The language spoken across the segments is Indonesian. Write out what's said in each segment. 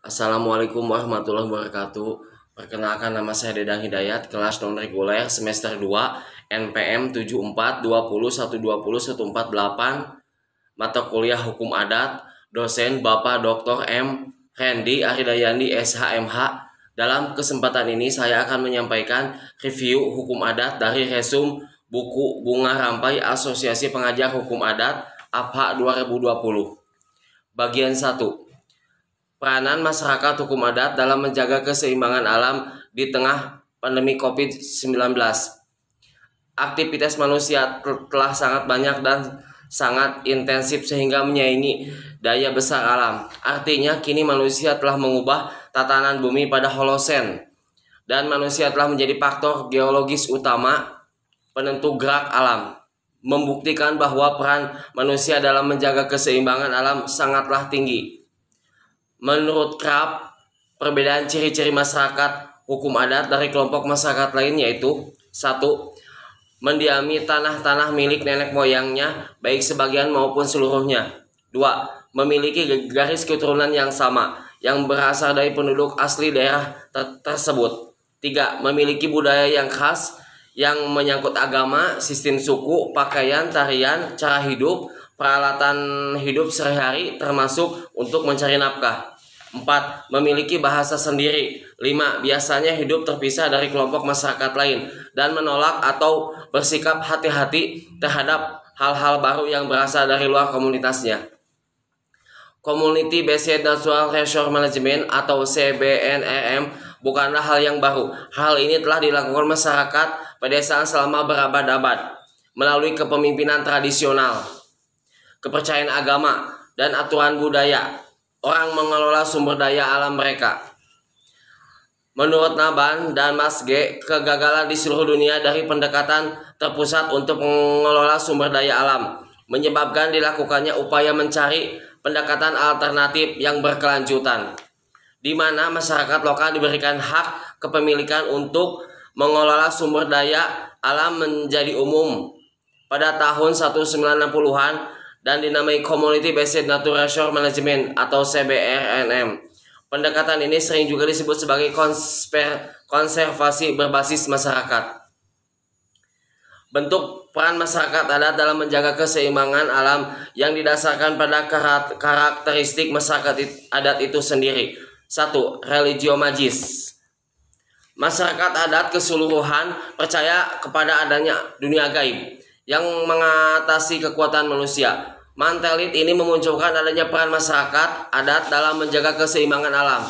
Assalamualaikum warahmatullahi wabarakatuh. Perkenalkan, nama saya Dedang Hidayat, kelas non reguler semester 2 NPM 7420120148, mata kuliah Hukum Adat, dosen Bapak Dr. M. Hendy Aridayandi SHMH. Dalam kesempatan ini saya akan menyampaikan review hukum adat dari resum buku Bunga Rampai Asosiasi Pengajar Hukum Adat APHA 2020. Bagian 1. Peranan masyarakat hukum adat dalam menjaga keseimbangan alam di tengah pandemi COVID-19. Aktivitas manusia telah sangat banyak dan sangat intensif sehingga menyaingi daya besar alam. Artinya kini manusia telah mengubah tatanan bumi pada Holosen, dan manusia telah menjadi faktor geologis utama penentu gerak alam, membuktikan bahwa peran manusia dalam menjaga keseimbangan alam sangatlah tinggi. Menurut KRAP, perbedaan ciri-ciri masyarakat hukum adat dari kelompok masyarakat lain yaitu: 1. Mendiami tanah-tanah milik nenek moyangnya, baik sebagian maupun seluruhnya. 2. Memiliki garis keturunan yang sama, yang berasal dari penduduk asli daerah tersebut. 3. Memiliki budaya yang khas, yang menyangkut agama, sistem suku, pakaian, tarian, cara hidup, peralatan hidup sehari-hari termasuk untuk mencari nafkah. 4. Memiliki bahasa sendiri. 5. Biasanya hidup terpisah dari kelompok masyarakat lain dan menolak atau bersikap hati-hati terhadap hal-hal baru yang berasal dari luar komunitasnya. Community Based Natural Resource Management atau CBNRM bukanlah hal yang baru. Hal ini telah dilakukan masyarakat pedesaan selama berabad-abad melalui kepemimpinan tradisional, kepercayaan agama, dan aturan budaya. Orang mengelola sumber daya alam mereka. Menurut Naban dan Mas G, kegagalan di seluruh dunia dari pendekatan terpusat untuk mengelola sumber daya alam menyebabkan dilakukannya upaya mencari pendekatan alternatif yang berkelanjutan, di mana masyarakat lokal diberikan hak kepemilikan untuk mengelola sumber daya alam menjadi umum pada tahun 1960-an dan dinamai Community Based Natural Resource Management atau CBRNM. Pendekatan ini sering juga disebut sebagai konservasi berbasis masyarakat. Bentuk peran masyarakat adat dalam menjaga keseimbangan alam yang didasarkan pada karakteristik masyarakat adat itu sendiri. 1. Religio Magis. Masyarakat adat keseluruhan percaya kepada adanya dunia gaib yang mengatasi kekuatan manusia. Mantelit ini memunculkan adanya peran masyarakat adat dalam menjaga keseimbangan alam.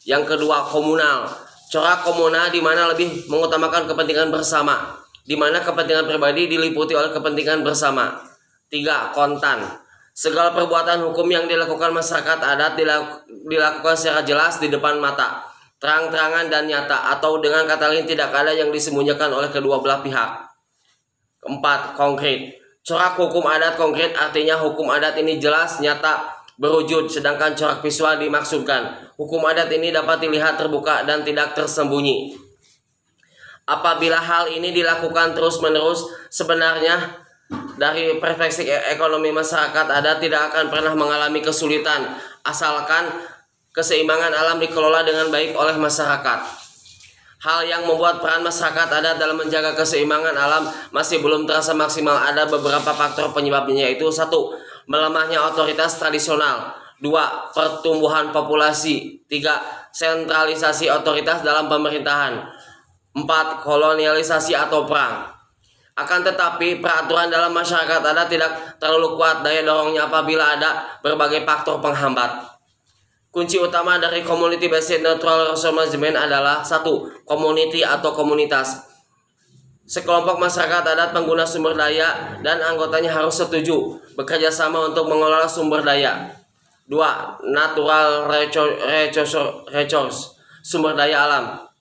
Yang kedua, komunal. Corak komunal di mana lebih mengutamakan kepentingan bersama, di mana kepentingan pribadi diliputi oleh kepentingan bersama. 3. Kontan. Segala perbuatan hukum yang dilakukan masyarakat adat dilakukan secara jelas di depan mata, terang-terangan dan nyata, atau dengan kata lain tidak ada yang disembunyikan oleh kedua belah pihak. 4. Konkret. Corak hukum adat konkret artinya hukum adat ini jelas, nyata, berwujud, sedangkan corak visual dimaksudkan hukum adat ini dapat dilihat terbuka dan tidak tersembunyi. Apabila hal ini dilakukan terus-menerus, sebenarnya dari perspektif ekonomi masyarakat adat tidak akan pernah mengalami kesulitan asalkan keseimbangan alam dikelola dengan baik oleh masyarakat. Hal yang membuat peran masyarakat adat dalam menjaga keseimbangan alam masih belum terasa maksimal. Ada beberapa faktor penyebabnya, yaitu: 1. Melemahnya otoritas tradisional. 2. Pertumbuhan populasi. 3. Sentralisasi otoritas dalam pemerintahan. 4. Kolonialisasi atau perang. Akan tetapi peraturan dalam masyarakat adat tidak terlalu kuat daya dorongnya apabila ada berbagai faktor penghambat. Kunci utama dari Community Based Natural Resource Management adalah: 1. Community atau komunitas. Sekelompok masyarakat adat pengguna sumber daya dan anggotanya harus setuju bekerja sama untuk mengelola sumber daya. 2. Natural resource, sumber daya alam.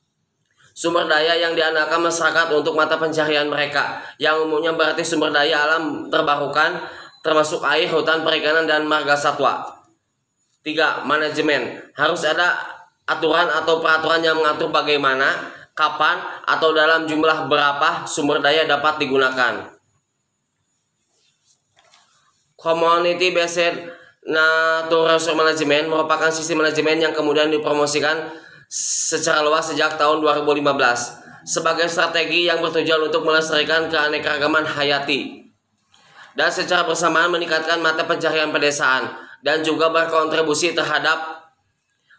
Sumber daya yang diandalkan masyarakat untuk mata pencaharian mereka, yang umumnya berarti sumber daya alam terbarukan, termasuk air, hutan, perikanan, dan marga satwa. 3. Manajemen. Harus ada aturan atau peraturan yang mengatur bagaimana, kapan, atau dalam jumlah berapa sumber daya dapat digunakan. Community Based Natural Management merupakan sistem manajemen yang kemudian dipromosikan secara luas sejak tahun 2015 sebagai strategi yang bertujuan untuk melestarikan keanekaragaman hayati dan secara bersamaan meningkatkan mata pencaharian pedesaan dan juga berkontribusi terhadap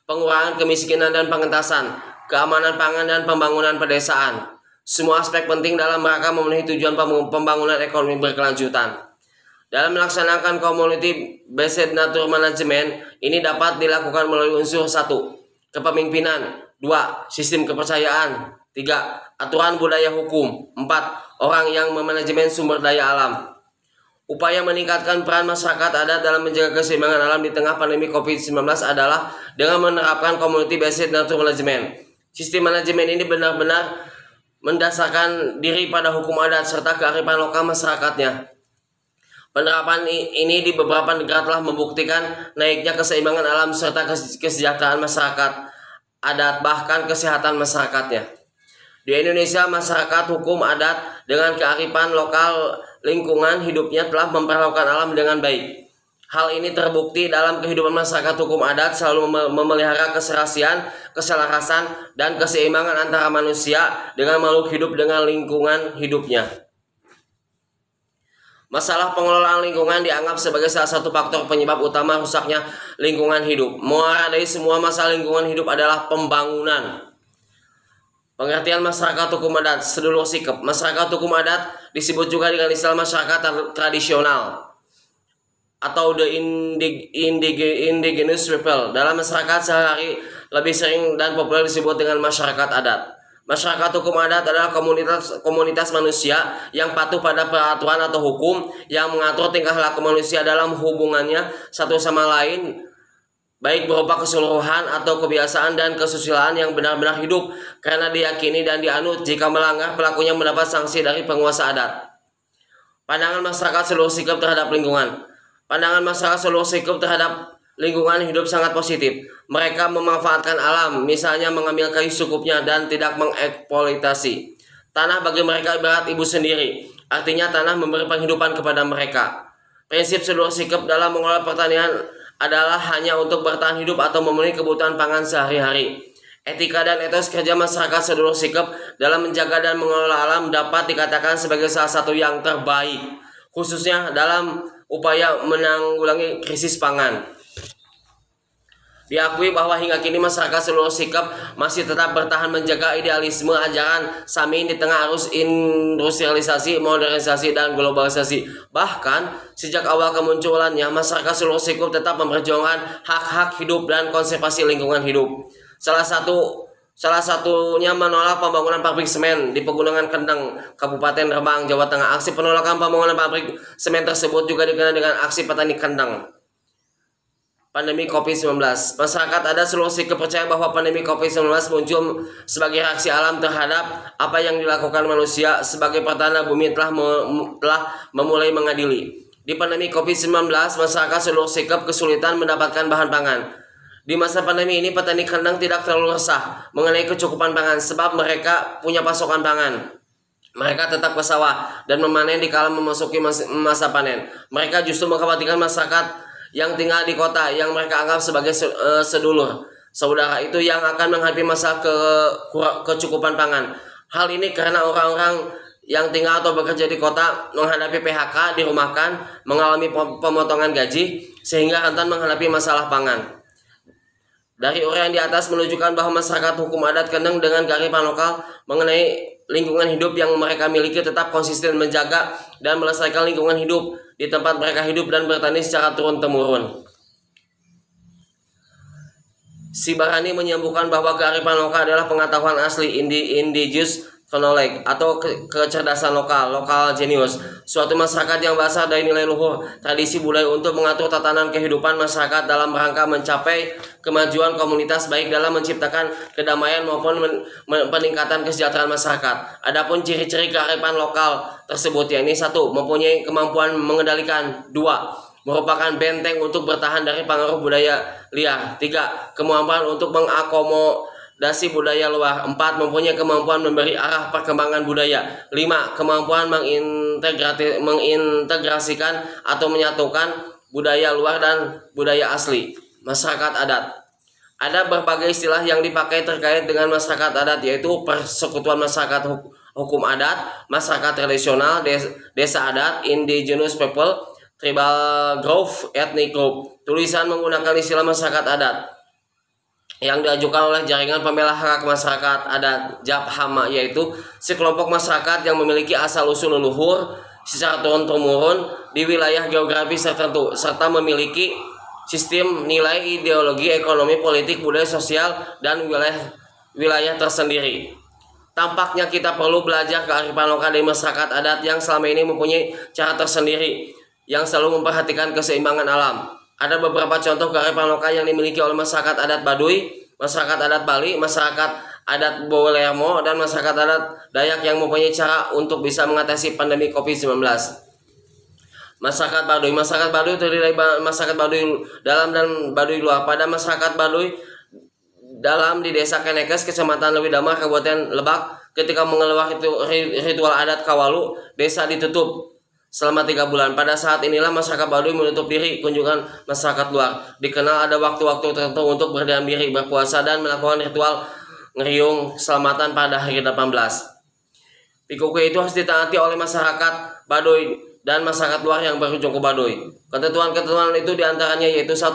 pengurangan kemiskinan dan pengentasan, keamanan pangan dan pembangunan pedesaan. Semua aspek penting dalam rangka memenuhi tujuan pembangunan ekonomi berkelanjutan. Dalam melaksanakan community based nature management ini dapat dilakukan melalui unsur 1. Kepemimpinan, 2. Sistem kepercayaan, 3. Aturan budaya hukum, 4. Orang yang memanajemen sumber daya alam. Upaya meningkatkan peran masyarakat adat dalam menjaga keseimbangan alam di tengah pandemi COVID-19 adalah dengan menerapkan community based nature management. Sistem manajemen ini benar-benar mendasarkan diri pada hukum adat serta kearifan lokal masyarakatnya. Penerapan ini di beberapa negara telah membuktikan naiknya keseimbangan alam serta kesejahteraan masyarakat adat bahkan kesehatan masyarakatnya. Di Indonesia, masyarakat hukum adat dengan kearifan lokal lingkungan hidupnya telah memperlakukan alam dengan baik. Hal ini terbukti dalam kehidupan masyarakat hukum adat selalu memelihara keserasian, keselarasan, dan keseimbangan antara manusia dengan makhluk hidup dengan lingkungan hidupnya. Masalah pengelolaan lingkungan dianggap sebagai salah satu faktor penyebab utama rusaknya lingkungan hidup. Muara dari semua masalah lingkungan hidup adalah pembangunan. Pengertian masyarakat hukum adat, sedulur sikap. Masyarakat hukum adat disebut juga dengan istilah masyarakat tradisional atau the indigenous people. Dalam masyarakat sehari lebih sering dan populer disebut dengan masyarakat adat. Masyarakat hukum adat adalah komunitas manusia yang patuh pada peraturan atau hukum yang mengatur tingkah laku manusia dalam hubungannya satu sama lain, baik berupa keseluruhan atau kebiasaan dan kesusilaan yang benar-benar hidup karena diyakini dan dianut. Jika melanggar, pelakunya mendapat sanksi dari penguasa adat. Pandangan masyarakat seluruh sikap terhadap lingkungan. Pandangan masyarakat seluruh sikap terhadap lingkungan hidup sangat positif. Mereka memanfaatkan alam, misalnya mengambil kayu secukupnya dan tidak mengeksploitasi. Tanah bagi mereka ibarat ibu sendiri, artinya tanah memberi penghidupan kepada mereka. Prinsip seluruh sikap dalam mengelola pertanian adalah hanya untuk bertahan hidup atau memenuhi kebutuhan pangan sehari-hari. Etika dan etos kerja masyarakat seluruh sikap dalam menjaga dan mengelola alam dapat dikatakan sebagai salah satu yang terbaik, khususnya dalam upaya menanggulangi krisis pangan. Diakui bahwa hingga kini masyarakat seluruh sikap masih tetap bertahan menjaga idealisme ajaran Samin di tengah arus industrialisasi, modernisasi, dan globalisasi. Bahkan sejak awal kemunculannya, masyarakat seluruh sikap tetap memperjuangkan hak-hak hidup dan konservasi lingkungan hidup. Salah satunya menolak pembangunan pabrik semen di Pegunungan Kendeng, Kabupaten Rembang, Jawa Tengah. Aksi penolakan pembangunan pabrik semen tersebut juga dikenal dengan aksi petani Kendeng. Pandemi COVID-19. Masyarakat adat seluruh sikap percaya bahwa pandemi COVID-19 muncul sebagai reaksi alam terhadap apa yang dilakukan manusia sebagai pertanda bumi telah memulai mengadili. Di pandemi COVID-19, masyarakat seluruh sikap kesulitan mendapatkan bahan pangan. Di masa pandemi ini, petani Kendeng tidak terlalu resah mengenai kecukupan pangan sebab mereka punya pasokan pangan. Mereka tetap ke sawah dan memanen di kala memasuki masa panen. Mereka justru mengkhawatirkan masyarakat yang tinggal di kota yang mereka anggap sebagai sedulur saudara itu yang akan menghadapi masa kecukupan pangan. Hal ini karena orang-orang yang tinggal atau bekerja di kota menghadapi PHK, dirumahkan, mengalami pemotongan gaji sehingga rentan menghadapi masalah pangan. Dari uraian di atas menunjukkan bahwa masyarakat hukum adat Kendeng dengan kearifan lokal mengenai lingkungan hidup yang mereka miliki tetap konsisten menjaga dan melestarikan lingkungan hidup di tempat mereka hidup dan bertani secara turun-temurun. Sibarani menyambungkan bahwa kearifan lokal adalah pengetahuan asli indigenous knowledge atau kecerdasan lokal genius, suatu masyarakat yang berasal dari nilai luhur, tradisi budaya untuk mengatur tatanan kehidupan masyarakat dalam rangka mencapai kemajuan komunitas baik dalam menciptakan kedamaian maupun peningkatan kesejahteraan masyarakat. Adapun ciri-ciri kearifan lokal tersebut yakni 1. Mempunyai kemampuan mengendalikan, 2. Merupakan benteng untuk bertahan dari pengaruh budaya liar, 3. Kemampuan untuk mengakomodasi budaya luar, 4. Mempunyai kemampuan memberi arah perkembangan budaya, 5. Kemampuan mengintegrasikan atau menyatukan budaya luar, dan budaya asli. Masyarakat adat. Ada berbagai istilah yang dipakai terkait dengan masyarakat adat, yaitu persekutuan masyarakat hukum adat, masyarakat tradisional, desa adat, indigenous people, tribal group, ethnic group. Tulisan menggunakan istilah masyarakat adat yang diajukan oleh Jaringan Pembela Hak Masyarakat Adat JAPHAMA, yaitu sekelompok masyarakat yang memiliki asal-usul leluhur secara turun-temurun di wilayah geografis tertentu, serta memiliki sistem nilai, ideologi, ekonomi, politik, budaya, sosial, dan wilayah tersendiri. Tampaknya kita perlu belajar kearifan lokal dari masyarakat adat yang selama ini mempunyai cara tersendiri yang selalu memperhatikan keseimbangan alam. Ada beberapa contoh kearifan lokal yang dimiliki oleh masyarakat adat Baduy, masyarakat adat Bali, masyarakat adat Bolermo, dan masyarakat adat Dayak yang mempunyai cara untuk bisa mengatasi pandemi COVID-19. Masyarakat Baduy terdiri dari masyarakat Baduy dalam dan Baduy luar. Pada masyarakat Baduy dalam di desa Kenekes, kecamatan Leuwi Damar, Kabupaten Lebak, ketika mengeluar ritual adat Kawalu, desa ditutup selama 3 bulan. Pada saat inilah masyarakat Baduy menutup diri kunjungan masyarakat luar. Dikenal ada waktu-waktu tertentu untuk berdiam diri, berpuasa, dan melakukan ritual ngeriung selamatan pada hari 18. Pikuku itu harus ditaati oleh masyarakat Baduy dan masyarakat luar yang berkunjung ke Baduy. Ketentuan-ketentuan itu diantaranya yaitu 1.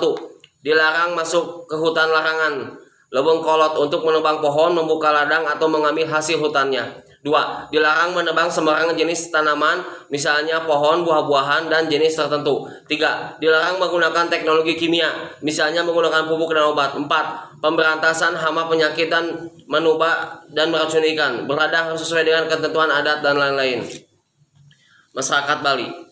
Dilarang masuk ke hutan larangan Leuweung Kolot untuk menebang pohon, membuka ladang, atau mengambil hasil hutannya. 2. Dilarang menebang sembarangan jenis tanaman, misalnya pohon, buah-buahan, dan jenis tertentu. 3. Dilarang menggunakan teknologi kimia, misalnya menggunakan pupuk dan obat. 4. Pemberantasan hama, penyakit, dan menubah dan meracuni ikan. Berladang sesuai dengan ketentuan adat dan lain-lain. Masyarakat Bali.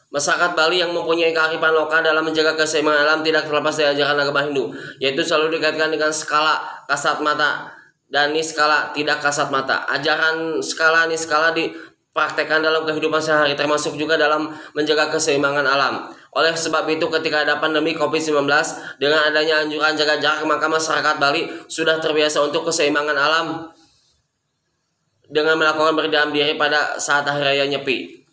Masyarakat Bali yang mempunyai kearifan lokal dalam menjaga keseimbangan alam tidak terlepas dari ajaran agama Hindu, yaitu selalu dikaitkan dengan skala kasat mata dan niskala tidak kasat mata. Ajaran skala niskala dipraktekkan dalam kehidupan sehari, termasuk juga dalam menjaga keseimbangan alam. Oleh sebab itu, ketika ada pandemi COVID-19, dengan adanya anjuran jaga jarak, maka masyarakat Bali sudah terbiasa untuk keseimbangan alam dengan melakukan berdiam diri pada saat hari raya Nyepi.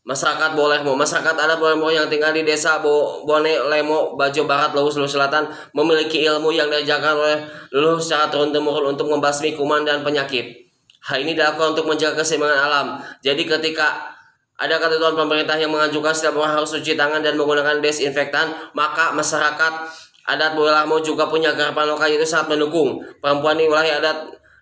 Masyarakat Bolermo. Masyarakat adat Bolermo yang tinggal di desa Bonelemo, Bajo Barat, Luwu, Sulawesi Selatan memiliki ilmu yang diajarkan oleh leluhur secara turun-temurun untuk membasmi kuman dan penyakit. Hal ini dilakukan untuk menjaga keseimbangan alam. Jadi ketika ada ketentuan pemerintah yang mengajukan setiap orang harus cuci tangan dan menggunakan desinfektan, maka masyarakat adat Bolermo juga punya kearifan lokal yaitu sangat mendukung. Perempuan di wilayah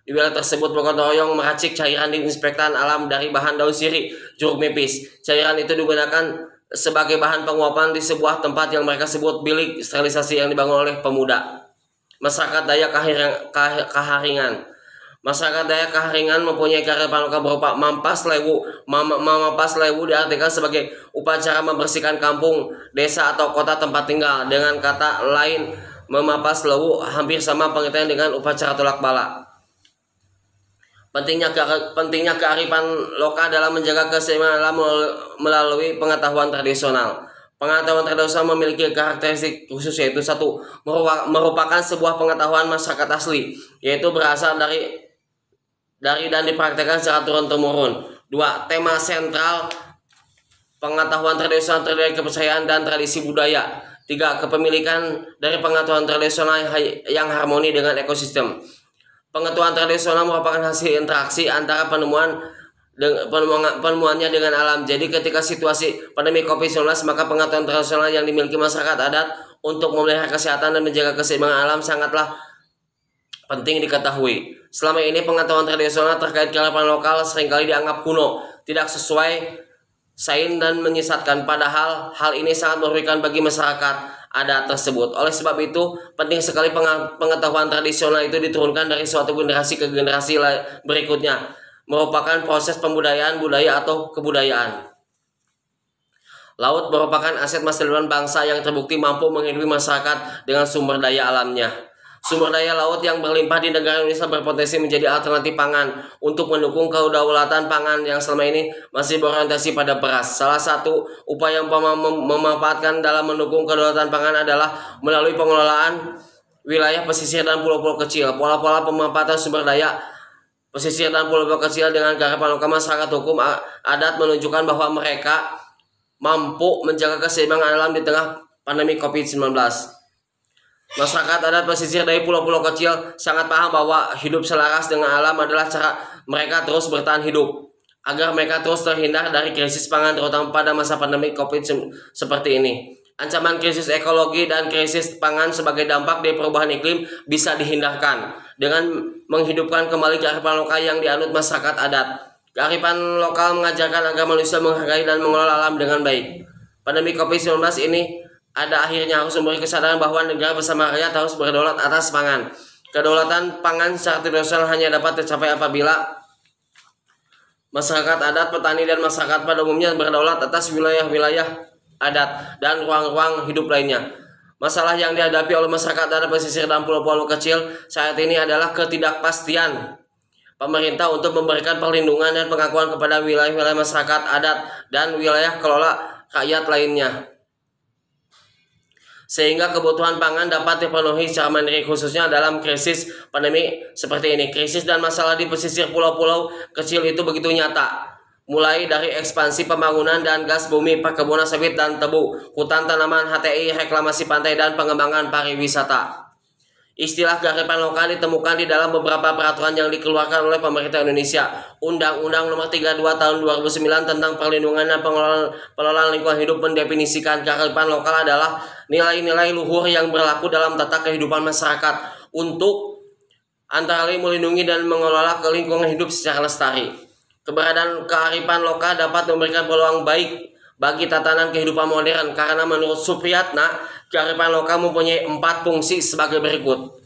tersebut bergotong royong meracik cairan disinfektan alam dari bahan daun sirih, jeruk nipis. Cairan itu digunakan sebagai bahan penguapan di sebuah tempat yang mereka sebut bilik sterilisasi yang dibangun oleh pemuda. Masyarakat Dayak Kaharingan. Masyarakat Dayak Kaharingan mempunyai kearifan lokal berupa mampas lewu. Mampas lewu diartikan sebagai upacara membersihkan kampung, desa, atau kota tempat tinggal. Dengan kata lain, memapas lewu hampir sama pengertian dengan upacara tolak bala. Pentingnya kearifan lokal dalam menjaga keseimbangan alam melalui pengetahuan tradisional. Pengetahuan tradisional memiliki karakteristik khusus yaitu 1. Merupakan sebuah pengetahuan masyarakat asli, yaitu berasal dari dan dipraktekkan secara turun-temurun. 2. Tema sentral pengetahuan tradisional terdiri dari kepercayaan dan tradisi budaya. 3. Kepemilikan dari pengetahuan tradisional yang harmoni dengan ekosistem. Pengetahuan tradisional merupakan hasil interaksi antara penemuannya dengan alam. Jadi ketika situasi pandemi COVID-19, maka pengetahuan tradisional yang dimiliki masyarakat adat untuk memelihara kesehatan dan menjaga keseimbangan alam sangatlah penting diketahui. Selama ini pengetahuan tradisional terkait kearifan lokal seringkali dianggap kuno, tidak sesuai sains dan menyesatkan, padahal hal ini sangat merugikan bagi masyarakat adat tersebut. Oleh sebab itu, penting sekali pengetahuan tradisional itu diturunkan dari suatu generasi ke generasi berikutnya, merupakan proses pembudayaan budaya atau kebudayaan. Laut merupakan aset masa depan bangsa yang terbukti mampu menghidupi masyarakat dengan sumber daya alamnya. Sumber daya laut yang berlimpah di negara Indonesia berpotensi menjadi alternatif pangan untuk mendukung kedaulatan pangan yang selama ini masih berorientasi pada beras. Salah satu upaya memanfaatkan dalam mendukung kedaulatan pangan adalah melalui pengelolaan wilayah pesisir dan pulau-pulau kecil. Pola-pola pemanfaatan sumber daya pesisir dan pulau-pulau kecil dengan kearifan lokal masyarakat hukum adat menunjukkan bahwa mereka mampu menjaga keseimbangan alam di tengah pandemi COVID-19. Masyarakat adat pesisir dari pulau-pulau kecil sangat paham bahwa hidup selaras dengan alam adalah cara mereka terus bertahan hidup, agar mereka terus terhindar dari krisis pangan terutama pada masa pandemi COVID seperti ini. Ancaman krisis ekologi dan krisis pangan sebagai dampak dari perubahan iklim bisa dihindarkan dengan menghidupkan kembali kearifan lokal yang dianut masyarakat adat. Kearifan lokal mengajarkan agar manusia menghargai dan mengelola alam dengan baik. Pandemi COVID-19 ini ada akhirnya harus memberi kesadaran bahwa negara bersama rakyat harus berdaulat atas pangan. Kedaulatan pangan secara tradisional hanya dapat tercapai apabila masyarakat adat, petani, dan masyarakat pada umumnya berdaulat atas wilayah-wilayah adat dan ruang-ruang hidup lainnya. Masalah yang dihadapi oleh masyarakat adat pesisir dan pulau-pulau kecil saat ini adalah ketidakpastian pemerintah untuk memberikan perlindungan dan pengakuan kepada wilayah-wilayah masyarakat adat dan wilayah kelola rakyat lainnya, sehingga kebutuhan pangan dapat dipenuhi secara mandiri, khususnya dalam krisis pandemi seperti ini. Krisis dan masalah di pesisir pulau-pulau kecil itu begitu nyata, mulai dari ekspansi pembangunan dan gas bumi, perkebunan sawit dan tebu, hutan tanaman, HTI, reklamasi pantai, dan pengembangan pariwisata. Istilah kearifan lokal ditemukan di dalam beberapa peraturan yang dikeluarkan oleh pemerintah Indonesia. Undang-Undang Nomor 32 Tahun 2009 tentang perlindungan dan pengelolaan lingkungan hidup mendefinisikan kearifan lokal adalah nilai-nilai luhur yang berlaku dalam tata kehidupan masyarakat untuk antara lain melindungi dan mengelola lingkungan hidup secara lestari. Keberadaan kearifan lokal dapat memberikan peluang baik bagi tatanan kehidupan modern karena menurut Supriyatna, kearifan lokal mempunyai 4 fungsi sebagai berikut.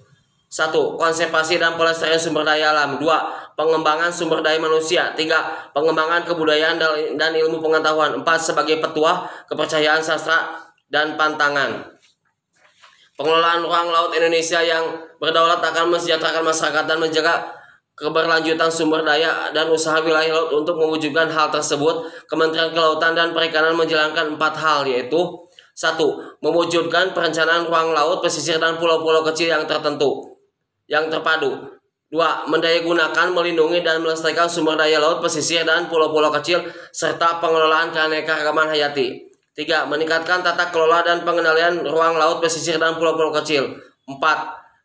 1. Konservasi dan pelestarian sumber daya alam. 2. Pengembangan sumber daya manusia. 3. Pengembangan kebudayaan dan ilmu pengetahuan. 4. Sebagai petuah, kepercayaan sastra, dan pantangan. Pengelolaan ruang laut Indonesia yang berdaulat akan mensejahterakan masyarakat dan menjaga keberlanjutan sumber daya dan usaha wilayah laut. Untuk mewujudkan hal tersebut, Kementerian Kelautan dan Perikanan menjalankan 4 hal, yaitu 1. Mewujudkan perencanaan ruang laut, pesisir, dan pulau-pulau kecil yang terpadu. 2. Mendayagunakan, melindungi, dan melestarikan sumber daya laut, pesisir, dan pulau-pulau kecil, serta pengelolaan keanekaragaman hayati. 3. Meningkatkan tata kelola dan pengendalian ruang laut, pesisir, dan pulau-pulau kecil. 4.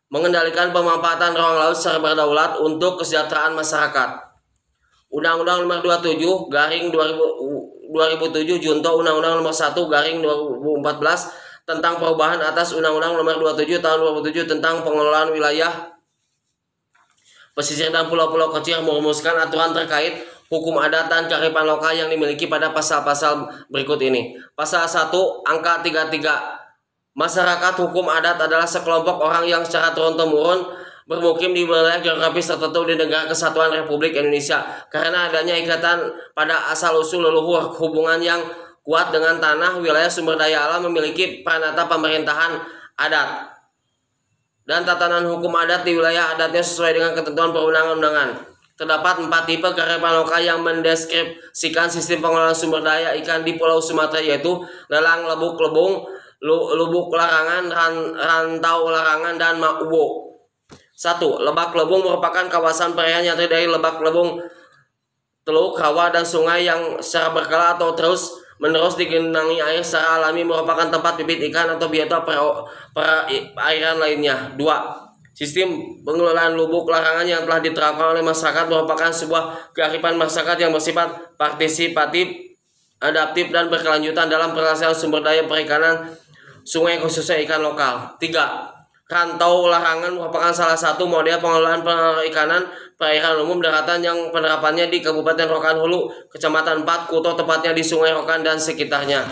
Mengendalikan pemanfaatan ruang laut secara berdaulat untuk kesejahteraan masyarakat. Undang-Undang Nomor 27 Garing 2007 Junto Undang-Undang Nomor 1 Garing 2014 tentang perubahan atas Undang-Undang Nomor 27 Tahun 2007 tentang pengelolaan wilayah pesisir dan pulau-pulau kecil merumuskan aturan terkait hukum adat dan kearifan lokal yang dimiliki pada pasal-pasal berikut ini. Pasal 1 Angka 33. Masyarakat hukum adat adalah sekelompok orang yang secara turun-temurun bermukim di wilayah geografis tertentu di Negara Kesatuan Republik Indonesia karena adanya ikatan pada asal-usul leluhur, hubungan yang kuat dengan tanah, wilayah, sumber daya alam, memiliki peranata pemerintahan adat dan tatanan hukum adat di wilayah adatnya sesuai dengan ketentuan perundang-undangan. Terdapat 4 tipe kearifan lokal yang mendeskripsikan sistem pengelolaan sumber daya ikan di Pulau Sumatera, yaitu lelang, lebuk, lebung, lubuk larangan, rantau larangan, dan maubo. 1. Lebak lebung merupakan kawasan perairan yang terdiri dari lebak lebung, teluk, rawa, dan sungai yang secara berkala atau terus menerus digenangi air secara alami, merupakan tempat bibit ikan atau biota perairan lainnya. 2. Sistem pengelolaan lubuk larangan yang telah diterapkan oleh masyarakat merupakan sebuah kearifan masyarakat yang bersifat partisipatif, adaptif, dan berkelanjutan dalam penyelesaian sumber daya perikanan sungai khususnya ikan lokal. 3. Rantau larangan merupakan salah satu model pengelolaan perikanan perairan umum daratan yang penerapannya di Kabupaten Rokan Hulu, Kecamatan 4 Kuto, tepatnya di Sungai Rokan dan sekitarnya.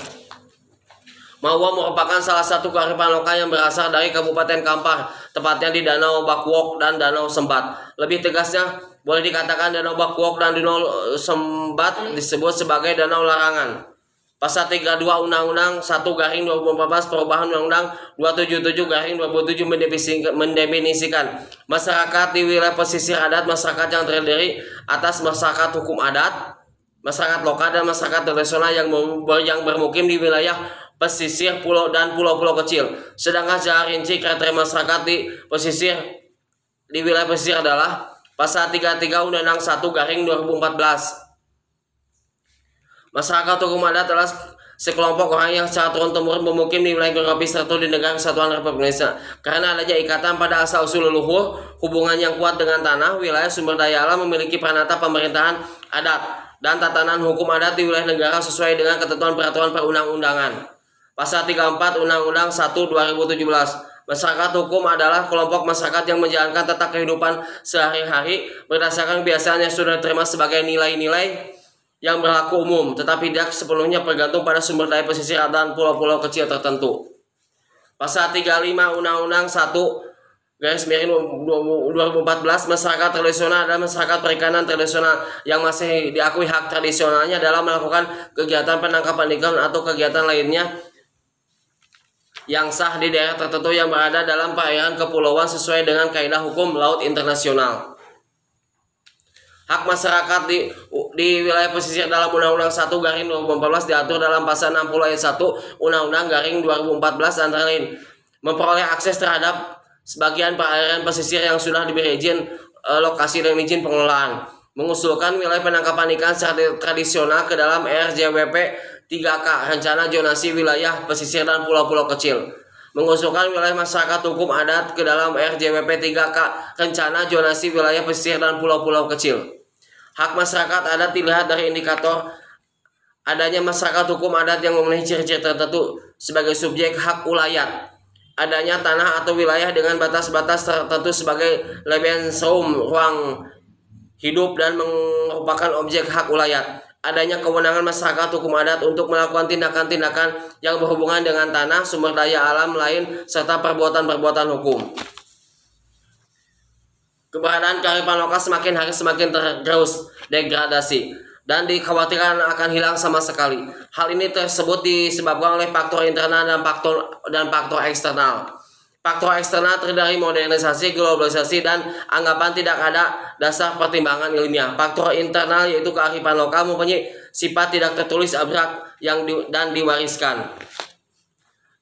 Mauwa merupakan salah satu kearifan lokal yang berasal dari Kabupaten Kampar, tepatnya di Danau Bakuok dan Danau Sembat. Lebih tegasnya, boleh dikatakan Danau Bakuok dan Danau Sembat disebut sebagai danau larangan. Pasal 32 Undang-Undang 1 Garing 2014 perubahan Undang-Undang 277 Garing 2007 mendefinisikan masyarakat di wilayah pesisir adat, masyarakat yang terdiri atas masyarakat hukum adat, masyarakat lokal, dan masyarakat tradisional yang bermukim di wilayah pesisir, pulau, dan pulau-pulau kecil. Sedangkan secara rinci kriteria masyarakat di wilayah pesisir adalah Pasal 33 Undang-Undang 1/2014. Masyarakat hukum adat adalah sekelompok orang yang secara turun-temurun bermukim di wilayah geografis tertentu di negara kesatuan Republik Indonesia. Karena adanya ikatan pada asal-usul leluhur, hubungan yang kuat dengan tanah, wilayah, sumber daya alam, memiliki peranata pemerintahan adat dan tatanan hukum adat di wilayah negara sesuai dengan ketentuan peraturan perundang-undangan. Pasal 34 Undang-Undang 1/2017. Masyarakat hukum adalah kelompok masyarakat yang menjalankan tata kehidupan sehari-hari berdasarkan kebiasaan yang sudah diterima sebagai nilai-nilai yang berlaku umum, tetapi tidak sepenuhnya bergantung pada sumber daya pesisir dan pulau-pulau kecil tertentu. Pasal 35 Undang-Undang 1/2014. Masyarakat tradisional adalah masyarakat perikanan tradisional yang masih diakui hak tradisionalnya dalam melakukan kegiatan penangkapan ikan atau kegiatan lainnya yang sah di daerah tertentu yang berada dalam perairan kepulauan sesuai dengan kaidah hukum laut internasional. Hak masyarakat di wilayah pesisir dalam Undang-Undang 1/2014 diatur dalam pasal 60 ayat 1 Undang-Undang 2014 antara lain memperoleh akses terhadap sebagian perairan pesisir yang sudah diberi izin lokasi dan izin pengelolaan, mengusulkan wilayah penangkapan ikan secara tradisional ke dalam RJWP 3K Rencana Zonasi Wilayah Pesisir dan Pulau-Pulau Kecil, mengusulkan wilayah masyarakat hukum adat ke dalam RJWP 3K Rencana Zonasi Wilayah Pesisir dan Pulau-Pulau Kecil. Hak masyarakat adat dilihat dari indikator adanya masyarakat hukum adat yang memenuhi ciri-ciri tertentu sebagai subjek hak ulayat, adanya tanah atau wilayah dengan batas-batas tertentu sebagai Lebensraum ruang hidup dan merupakan objek hak ulayat, adanya kewenangan masyarakat hukum adat untuk melakukan tindakan-tindakan yang berhubungan dengan tanah, sumber daya alam lain, serta perbuatan-perbuatan hukum. Keberadaan kearifan lokal semakin hari semakin tergerus degradasi dan dikhawatirkan akan hilang sama sekali. Hal ini tersebut disebabkan oleh faktor internal dan faktor eksternal. Faktor eksternal terdiri dari modernisasi, globalisasi, dan anggapan tidak ada dasar pertimbangan ilmiah. Faktor internal yaitu kearifan lokal mempunyai sifat tidak tertulis abstrak dan diwariskan.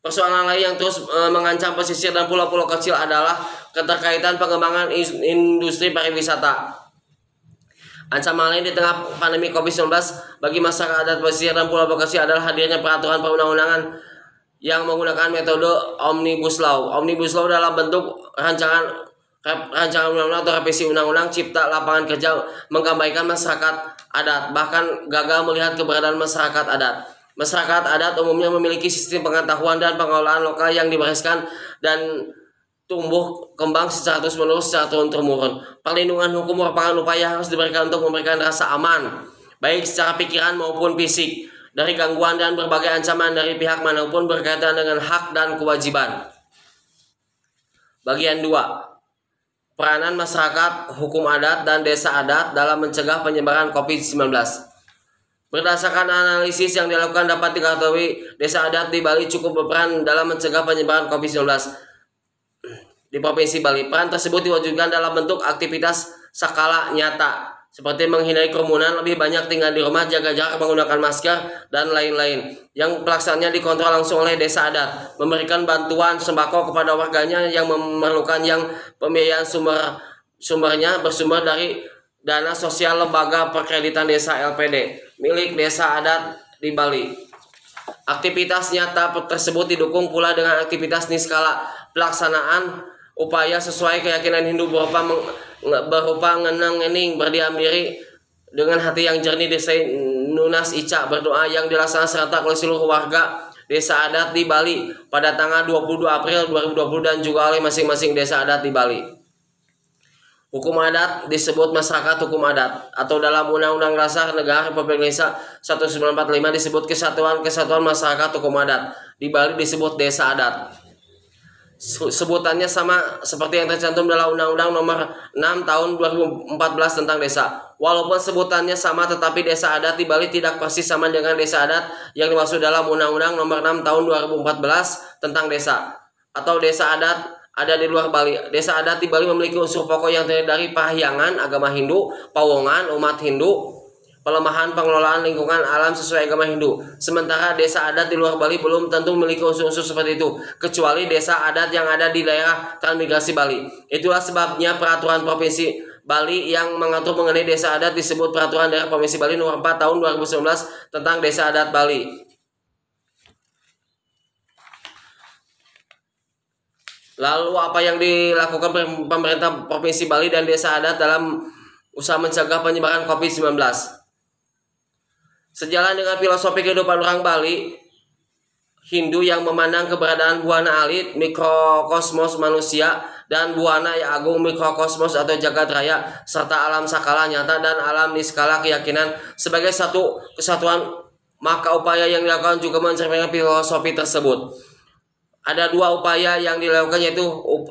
Persoalan lain yang terus mengancam pesisir dan pulau-pulau kecil adalah keterkaitan pengembangan industri pariwisata. Ancaman lain di tengah pandemi COVID-19 bagi masyarakat adat pesisir dan pulau-pulau kecil adalah hadirnya peraturan perundang-undangan yang menggunakan metode Omnibus Law. Omnibus Law dalam bentuk rancangan undang-undang atau revisi undang-undang cipta lapangan kerja mengabaikan masyarakat adat, bahkan gagal melihat keberadaan masyarakat adat. Masyarakat adat umumnya memiliki sistem pengetahuan dan pengelolaan lokal yang dibereskan dan tumbuh kembang secara terus-menerus secara turun-temurun. Perlindungan hukum merupakan upaya harus diberikan untuk memberikan rasa aman, baik secara pikiran maupun fisik, dari gangguan dan berbagai ancaman dari pihak manapun berkaitan dengan hak dan kewajiban. Bagian 2. Peranan masyarakat hukum adat dan desa adat dalam mencegah penyebaran COVID-19. Berdasarkan analisis yang dilakukan dapat diketahui desa adat di Bali cukup berperan dalam mencegah penyebaran COVID-19 di Provinsi Bali. Peran tersebut diwujudkan dalam bentuk aktivitas skala nyata seperti menghindari kerumunan, lebih banyak tinggal di rumah, jaga jarak, menggunakan masker, dan lain-lain. Yang pelaksanaannya dikontrol langsung oleh desa adat, memberikan bantuan sembako kepada warganya yang memerlukan, yang pembiayaan sumbernya bersumber dari dana sosial lembaga perkreditan desa LPD milik desa adat di Bali. Aktivitas nyata tersebut didukung pula dengan aktivitas niskala pelaksanaan upaya sesuai keyakinan Hindu berupa ngeneng-ngening, berdiam diri dengan hati yang jernih, desa Nunas Ica, berdoa yang dilaksanakan serentak oleh seluruh warga desa adat di Bali pada tanggal 22 April 2020 dan juga oleh masing-masing desa adat di Bali. Hukum adat disebut masyarakat hukum adat, atau dalam Undang-Undang Dasar Negara Republik Indonesia 1945 disebut kesatuan masyarakat hukum adat. Di Bali disebut desa adat. Sebutannya sama seperti yang tercantum dalam Undang-Undang Nomor 6 Tahun 2014 tentang desa. Walaupun sebutannya sama, tetapi desa adat di Bali tidak persis sama dengan desa adat yang dimaksud dalam Undang-Undang Nomor 6 Tahun 2014 tentang desa atau desa adat ada di luar Bali. Desa adat di Bali memiliki unsur pokok yang terdiri dari pahyangan agama Hindu, pawongan umat Hindu, pelemahan pengelolaan lingkungan alam sesuai agama Hindu. Sementara desa adat di luar Bali belum tentu memiliki unsur-unsur seperti itu, kecuali desa adat yang ada di daerah transmigrasi Bali. Itulah sebabnya peraturan provinsi Bali yang mengatur mengenai desa adat disebut Peraturan Daerah Provinsi Bali Nomor 4 Tahun 2019 tentang Desa Adat Bali. Lalu apa yang dilakukan pemerintah Provinsi Bali dan desa adat dalam usaha mencegah penyebaran COVID-19? Sejalan dengan filosofi kehidupan orang Bali Hindu yang memandang keberadaan buana alit, mikrokosmos manusia, dan buana yang agung, mikrokosmos atau jagat raya, serta alam sakala nyata dan alam niskala keyakinan sebagai satu kesatuan, maka upaya yang dilakukan juga mencerminkan filosofi tersebut. Ada dua upaya yang dilakukan, yaitu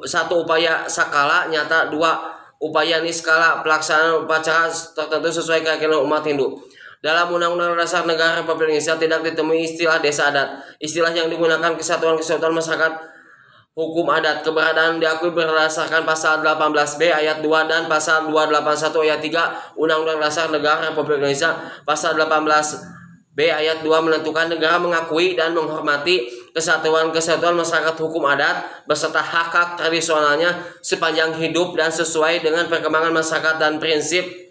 satu upaya sakala nyata, dua upaya niskala pelaksanaan upacara tertentu sesuai keyakinan umat Hindu. Dalam Undang-Undang Dasar Negara Republik Indonesia tidak ditemui istilah desa adat. Istilah yang digunakan kesatuan-kesatuan masyarakat hukum adat. Keberadaan diakui berdasarkan pasal 18B ayat 2 dan pasal 281 ayat 3 Undang-Undang Dasar Negara Republik Indonesia. Pasal 18B ayat 2 menentukan negara mengakui dan menghormati kesatuan-kesatuan masyarakat hukum adat beserta hak-hak tradisionalnya sepanjang hidup dan sesuai dengan perkembangan masyarakat dan prinsip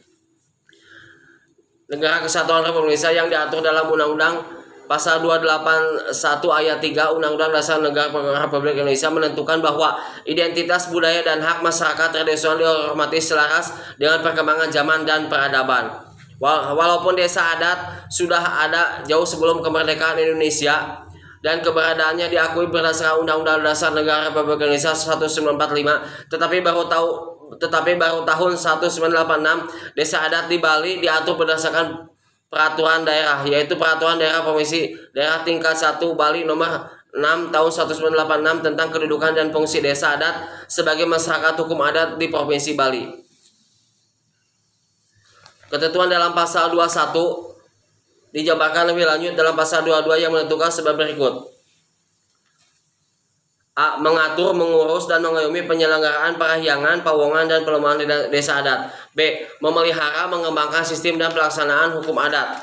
Negara Kesatuan Republik Indonesia yang diatur dalam Undang-Undang Pasal 281 ayat 3 Undang-Undang Dasar Negara Republik Indonesia menentukan bahwa identitas budaya dan hak masyarakat tradisional dihormati selaras dengan perkembangan zaman dan peradaban. Walaupun desa adat sudah ada jauh sebelum kemerdekaan Indonesia dan keberadaannya diakui berdasarkan Undang-Undang Dasar Negara Republik Indonesia 1945, tetapi baru tahun 1986 desa adat di Bali diatur berdasarkan peraturan daerah, yaitu Peraturan Daerah Provinsi Daerah Tingkat 1 Bali Nomor 6 Tahun 1986 tentang kedudukan dan fungsi desa adat sebagai masyarakat hukum adat di Provinsi Bali. Ketentuan dalam pasal 21 dijabarkan lebih lanjut dalam pasal 22 yang menentukan sebagai berikut. A. Mengatur, mengurus, dan mengayomi penyelenggaraan perahyangan, pawongan, dan pelemahan desa adat. B. Memelihara, mengembangkan sistem dan pelaksanaan hukum adat.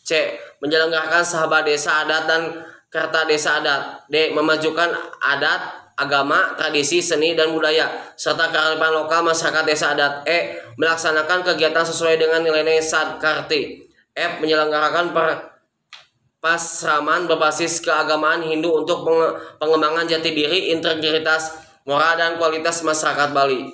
C. Menyelenggarakan sahabat desa adat dan karta desa adat. D. Memajukan adat, agama, tradisi, seni, dan budaya, serta kearifan lokal masyarakat desa adat. E. Melaksanakan kegiatan sesuai dengan nilai-nilai Sadkarti. F. Menyelenggarakan pasraman berbasis keagamaan Hindu untuk pengembangan jati diri, integritas, moral, dan kualitas masyarakat Bali.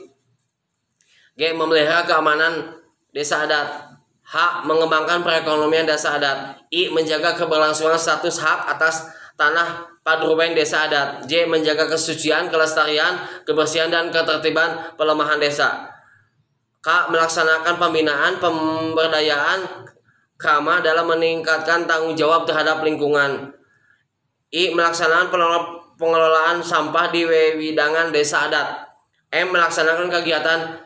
G. Memelihara keamanan desa adat. H. Mengembangkan perekonomian desa adat. I. Menjaga keberlangsungan status hak atas tanah padruben desa adat. J. Menjaga kesucian, kelestarian, kebersihan, dan ketertiban pelemahan desa. K. Melaksanakan pembinaan, pemberdayaan Kama dalam meningkatkan tanggung jawab terhadap lingkungan. I. Melaksanakan pengelolaan sampah di wewidangan desa adat. M. Melaksanakan kegiatan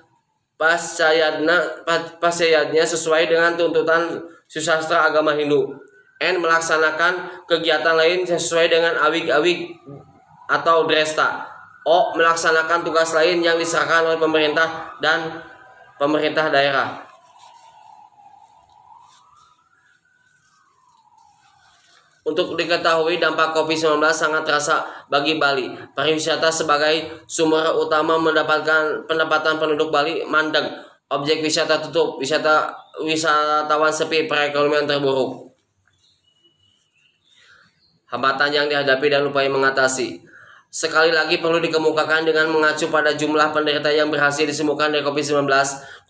pascayadnya sesuai dengan tuntutan susastra agama Hindu. N. Melaksanakan kegiatan lain sesuai dengan awig-awig atau dresta. O. Melaksanakan tugas lain yang diserahkan oleh pemerintah dan pemerintah daerah. Untuk diketahui, dampak COVID-19 sangat terasa bagi Bali. Pariwisata sebagai sumber utama mendapatkan pendapatan penduduk Bali mandek. Objek wisata tutup, wisatawan sepi, perekonomian terburuk. Hambatan yang dihadapi dan upaya mengatasi. Sekali lagi perlu dikemukakan dengan mengacu pada jumlah penderita yang berhasil disembuhkan dari COVID-19,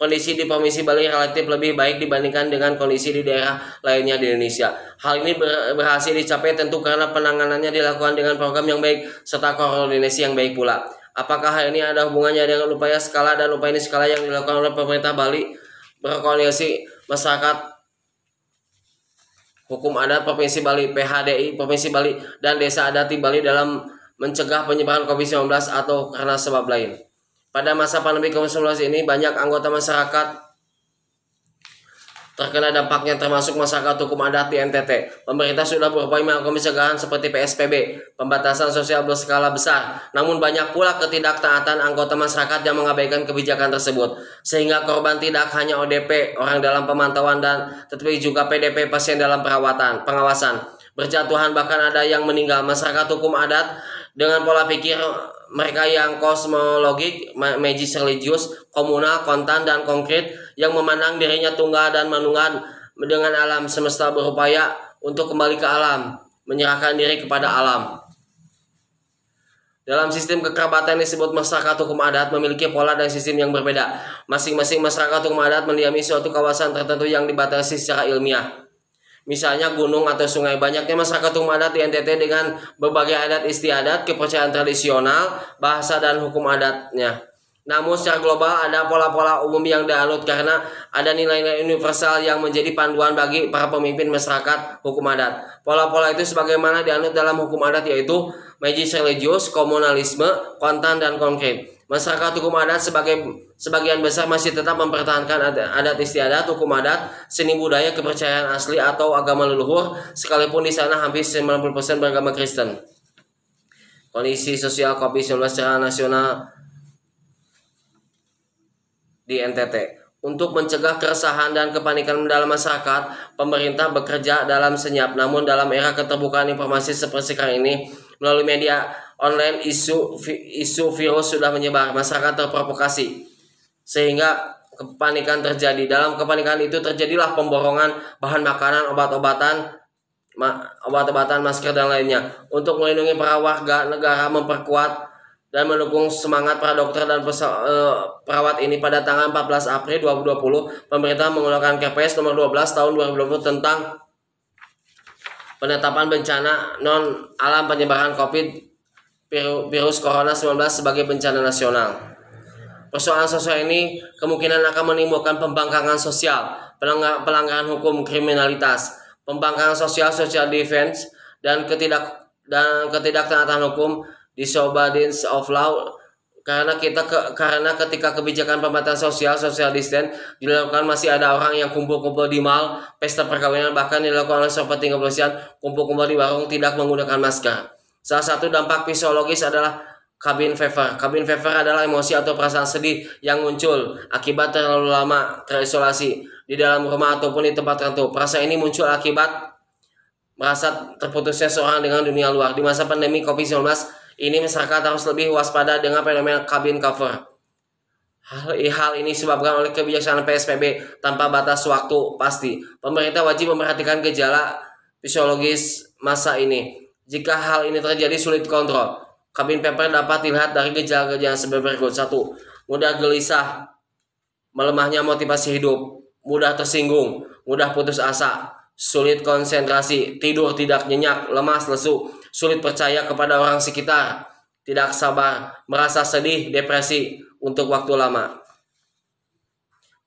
kondisi di Provinsi Bali relatif lebih baik dibandingkan dengan kondisi di daerah lainnya di Indonesia. Hal ini berhasil dicapai tentu karena penanganannya dilakukan dengan program yang baik serta koordinasi yang baik pula. Apakah hal ini ada hubungannya dengan upaya skala dan upaya niskala yang dilakukan oleh pemerintah Bali berkoordinasi masyarakat hukum adat Provinsi Bali, PHDI Provinsi Bali, dan desa adat di Bali dalam mencegah penyebaran COVID-19 atau karena sebab lain? Pada masa pandemi COVID-19 ini banyak anggota masyarakat terkena dampaknya, termasuk masyarakat hukum adat di NTT. Pemerintah sudah berupaya melakukan pencegahan seperti PSBB, pembatasan sosial berskala besar. Namun banyak pula ketidaktaatan anggota masyarakat yang mengabaikan kebijakan tersebut, sehingga korban tidak hanya ODP, orang dalam pemantauan, dan tetapi juga PDP, pasien dalam pengawasan. Berjatuhan, bahkan ada yang meninggal. Masyarakat hukum adat Dengan pola pikir mereka yang kosmologik, magis religius, komunal, kontan, dan konkret, yang memandang dirinya tunggal dan menunggal dengan alam semesta, berupaya untuk kembali ke alam, menyerahkan diri kepada alam. Dalam sistem kekerabatan disebut masyarakat hukum adat memiliki pola dan sistem yang berbeda. Masing-masing masyarakat hukum adat mendiami suatu kawasan tertentu yang dibatasi secara ilmiah. Misalnya gunung atau sungai. Banyaknya masyarakat hukum adat di NTT dengan berbagai adat istiadat, kepercayaan tradisional, bahasa, dan hukum adatnya. Namun secara global ada pola-pola umum yang dianut karena ada nilai-nilai universal yang menjadi panduan bagi para pemimpin masyarakat hukum adat. Pola-pola itu sebagaimana dianut dalam hukum adat yaitu magis religius, komunalisme, kontan, dan konkret. Masyarakat hukum adat sebagian besar masih tetap mempertahankan adat istiadat, hukum adat, seni budaya, kepercayaan asli atau agama leluhur, sekalipun di sana hampir 90% beragama Kristen. Kondisi sosial COVID-19 secara nasional di NTT. Untuk mencegah keresahan dan kepanikan dalam masyarakat, pemerintah bekerja dalam senyap. Namun dalam era keterbukaan informasi seperti sekarang ini, melalui media online isu virus sudah menyebar, masyarakat terprovokasi sehingga kepanikan terjadi. Dalam kepanikan itu terjadilah pemborongan bahan makanan, obat-obatan, masker, dan lainnya. Untuk melindungi para warga negara, memperkuat dan mendukung semangat para dokter dan perawat ini, pada tanggal 14 April 2020, pemerintah mengeluarkan Kepres nomor 12 tahun 2020 tentang penetapan bencana non-alam penyebaran virus corona 19 sebagai bencana nasional. Persoalan sosial ini kemungkinan akan menimbulkan pembangkangan sosial, pelanggaran hukum, kriminalitas, pembangkangan sosial, social defense, dan ketidaktaatan hukum, disobedience of law, karena ketika kebijakan pembatasan social distance dilakukan, masih ada orang yang kumpul-kumpul di mal, pesta perkawinan, bahkan dilakukan oleh seperti kepolisian, kumpul-kumpul di warung tidak menggunakan masker. Salah satu dampak fisiologis adalah cabin fever. Cabin fever adalah emosi atau perasaan sedih yang muncul akibat terlalu lama terisolasi di dalam rumah ataupun di tempat tertentu. Perasaan ini muncul akibat merasa terputusnya seorang dengan dunia luar. Di masa pandemi COVID-19 ini, masyarakat harus lebih waspada dengan fenomena cabin fever. Hal ini disebabkan oleh kebijaksanaan PSBB tanpa batas waktu pasti. Pemerintah wajib memperhatikan gejala fisiologis masa ini. Jika hal ini terjadi sulit kontrol, cabin fever dapat dilihat dari gejala-gejala sebagai berikut. 1. Mudah gelisah, melemahnya motivasi hidup, mudah tersinggung, mudah putus asa, sulit konsentrasi, tidur tidak nyenyak, lemas, lesu, sulit percaya kepada orang sekitar, tidak sabar, merasa sedih, depresi untuk waktu lama.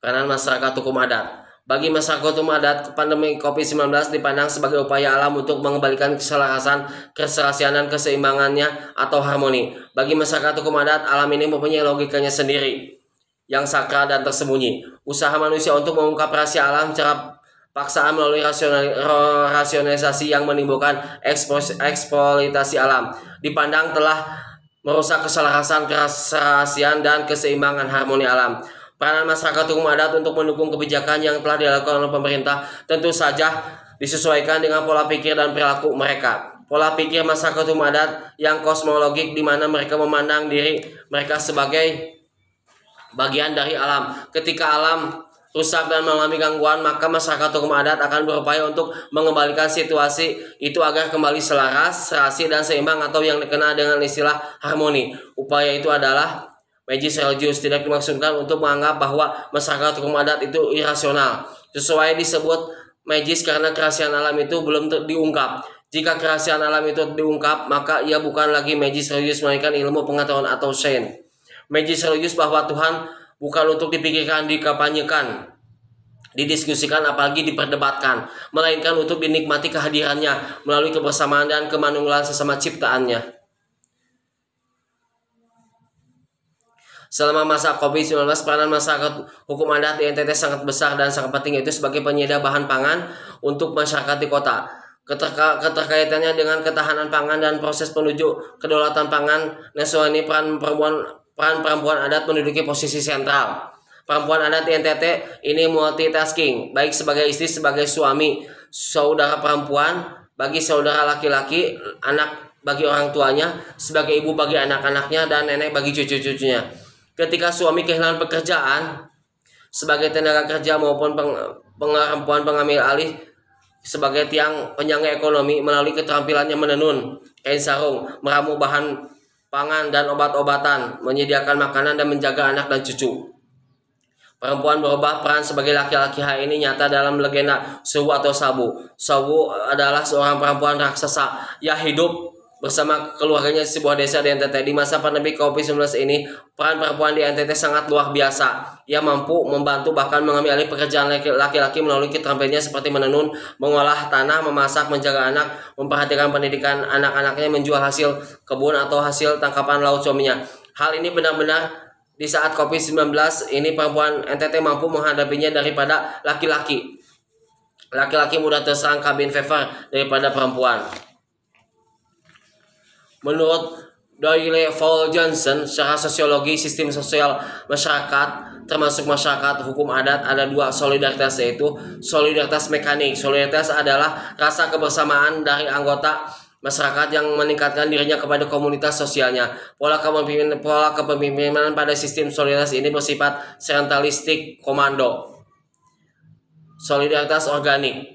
Peranan masyarakat hukum adat. Bagi masyarakat hukum adat, pandemi COVID-19 dipandang sebagai upaya alam untuk mengembalikan keselarasan, keserasian, dan keseimbangannya atau harmoni. Bagi masyarakat hukum adat, alam ini mempunyai logikanya sendiri yang sakral dan tersembunyi. Usaha manusia untuk mengungkap rahasia alam secara paksaan melalui rasionalisasi yang menimbulkan eksploitasi alam dipandang telah merusak keselarasan, kerahasiaan, dan keseimbangan harmoni alam. Peranan masyarakat hukum adat untuk mendukung kebijakan yang telah dilakukan oleh pemerintah tentu saja disesuaikan dengan pola pikir dan perilaku mereka. Pola pikir masyarakat hukum adat yang kosmologik, di mana mereka memandang diri mereka sebagai bagian dari alam. Ketika alam rusak dan mengalami gangguan, maka masyarakat hukum adat akan berupaya untuk mengembalikan situasi itu agar kembali selaras, serasi, dan seimbang, atau yang dikenal dengan istilah harmoni. Upaya itu adalah magis religius. Tidak dimaksudkan untuk menganggap bahwa masyarakat hukum adat itu irasional. Sesuai disebut magis karena kerahasiaan alam itu belum diungkap. Jika kerahasiaan alam itu diungkap, maka ia bukan lagi magis religius, melainkan ilmu pengetahuan atau sains. Magis religius bahwa Tuhan bukan untuk dipikirkan, dikampanyekan, didiskusikan, apalagi diperdebatkan, melainkan untuk dinikmati kehadirannya melalui kebersamaan dan kemanunggalan sesama ciptaannya. Selama masa COVID-19, peranan masyarakat hukum adat di NTT sangat besar dan sangat penting, yaitu sebagai penyedia bahan pangan untuk masyarakat di kota. Keterkaitannya dengan ketahanan pangan dan proses menuju kedaulatan pangan nasional ini, peran perempuan adat menduduki posisi sentral. Perempuan adat di NTT ini multitasking, baik sebagai istri, sebagai suami, saudara perempuan, bagi saudara laki-laki, anak bagi orang tuanya, sebagai ibu bagi anak-anaknya, dan nenek bagi cucu-cucunya. Ketika suami kehilangan pekerjaan sebagai tenaga kerja maupun perempuan pengambil alih sebagai tiang penyangga ekonomi melalui keterampilannya menenun, kain sarung, meramu bahan pangan dan obat-obatan, menyediakan makanan dan menjaga anak dan cucu. Perempuan berubah peran sebagai laki-laki. Hal ini nyata dalam legenda Suwu atau Sabu. Sabu adalah seorang perempuan raksasa yang hidup bersama keluarganya di sebuah desa di NTT. Di masa pandemi COVID-19 ini, peran perempuan di NTT sangat luar biasa. Ia mampu membantu bahkan mengambil alih pekerjaan laki-laki melalui keterampilannya seperti menenun, mengolah tanah, memasak, menjaga anak, memperhatikan pendidikan anak-anaknya, menjual hasil kebun atau hasil tangkapan laut suaminya. Hal ini benar-benar di saat COVID-19 ini perempuan NTT mampu menghadapinya daripada laki-laki. Laki-laki mudah terserang cabin fever daripada perempuan. Menurut Doyle Paul Johnson, secara sosiologi sistem sosial masyarakat termasuk masyarakat hukum adat ada dua solidaritas, yaitu solidaritas mekanik. Solidaritas adalah rasa kebersamaan dari anggota masyarakat yang meningkatkan dirinya kepada komunitas sosialnya. Pola kepemimpinan pada sistem solidaritas ini bersifat sentralistik komando. Solidaritas organik.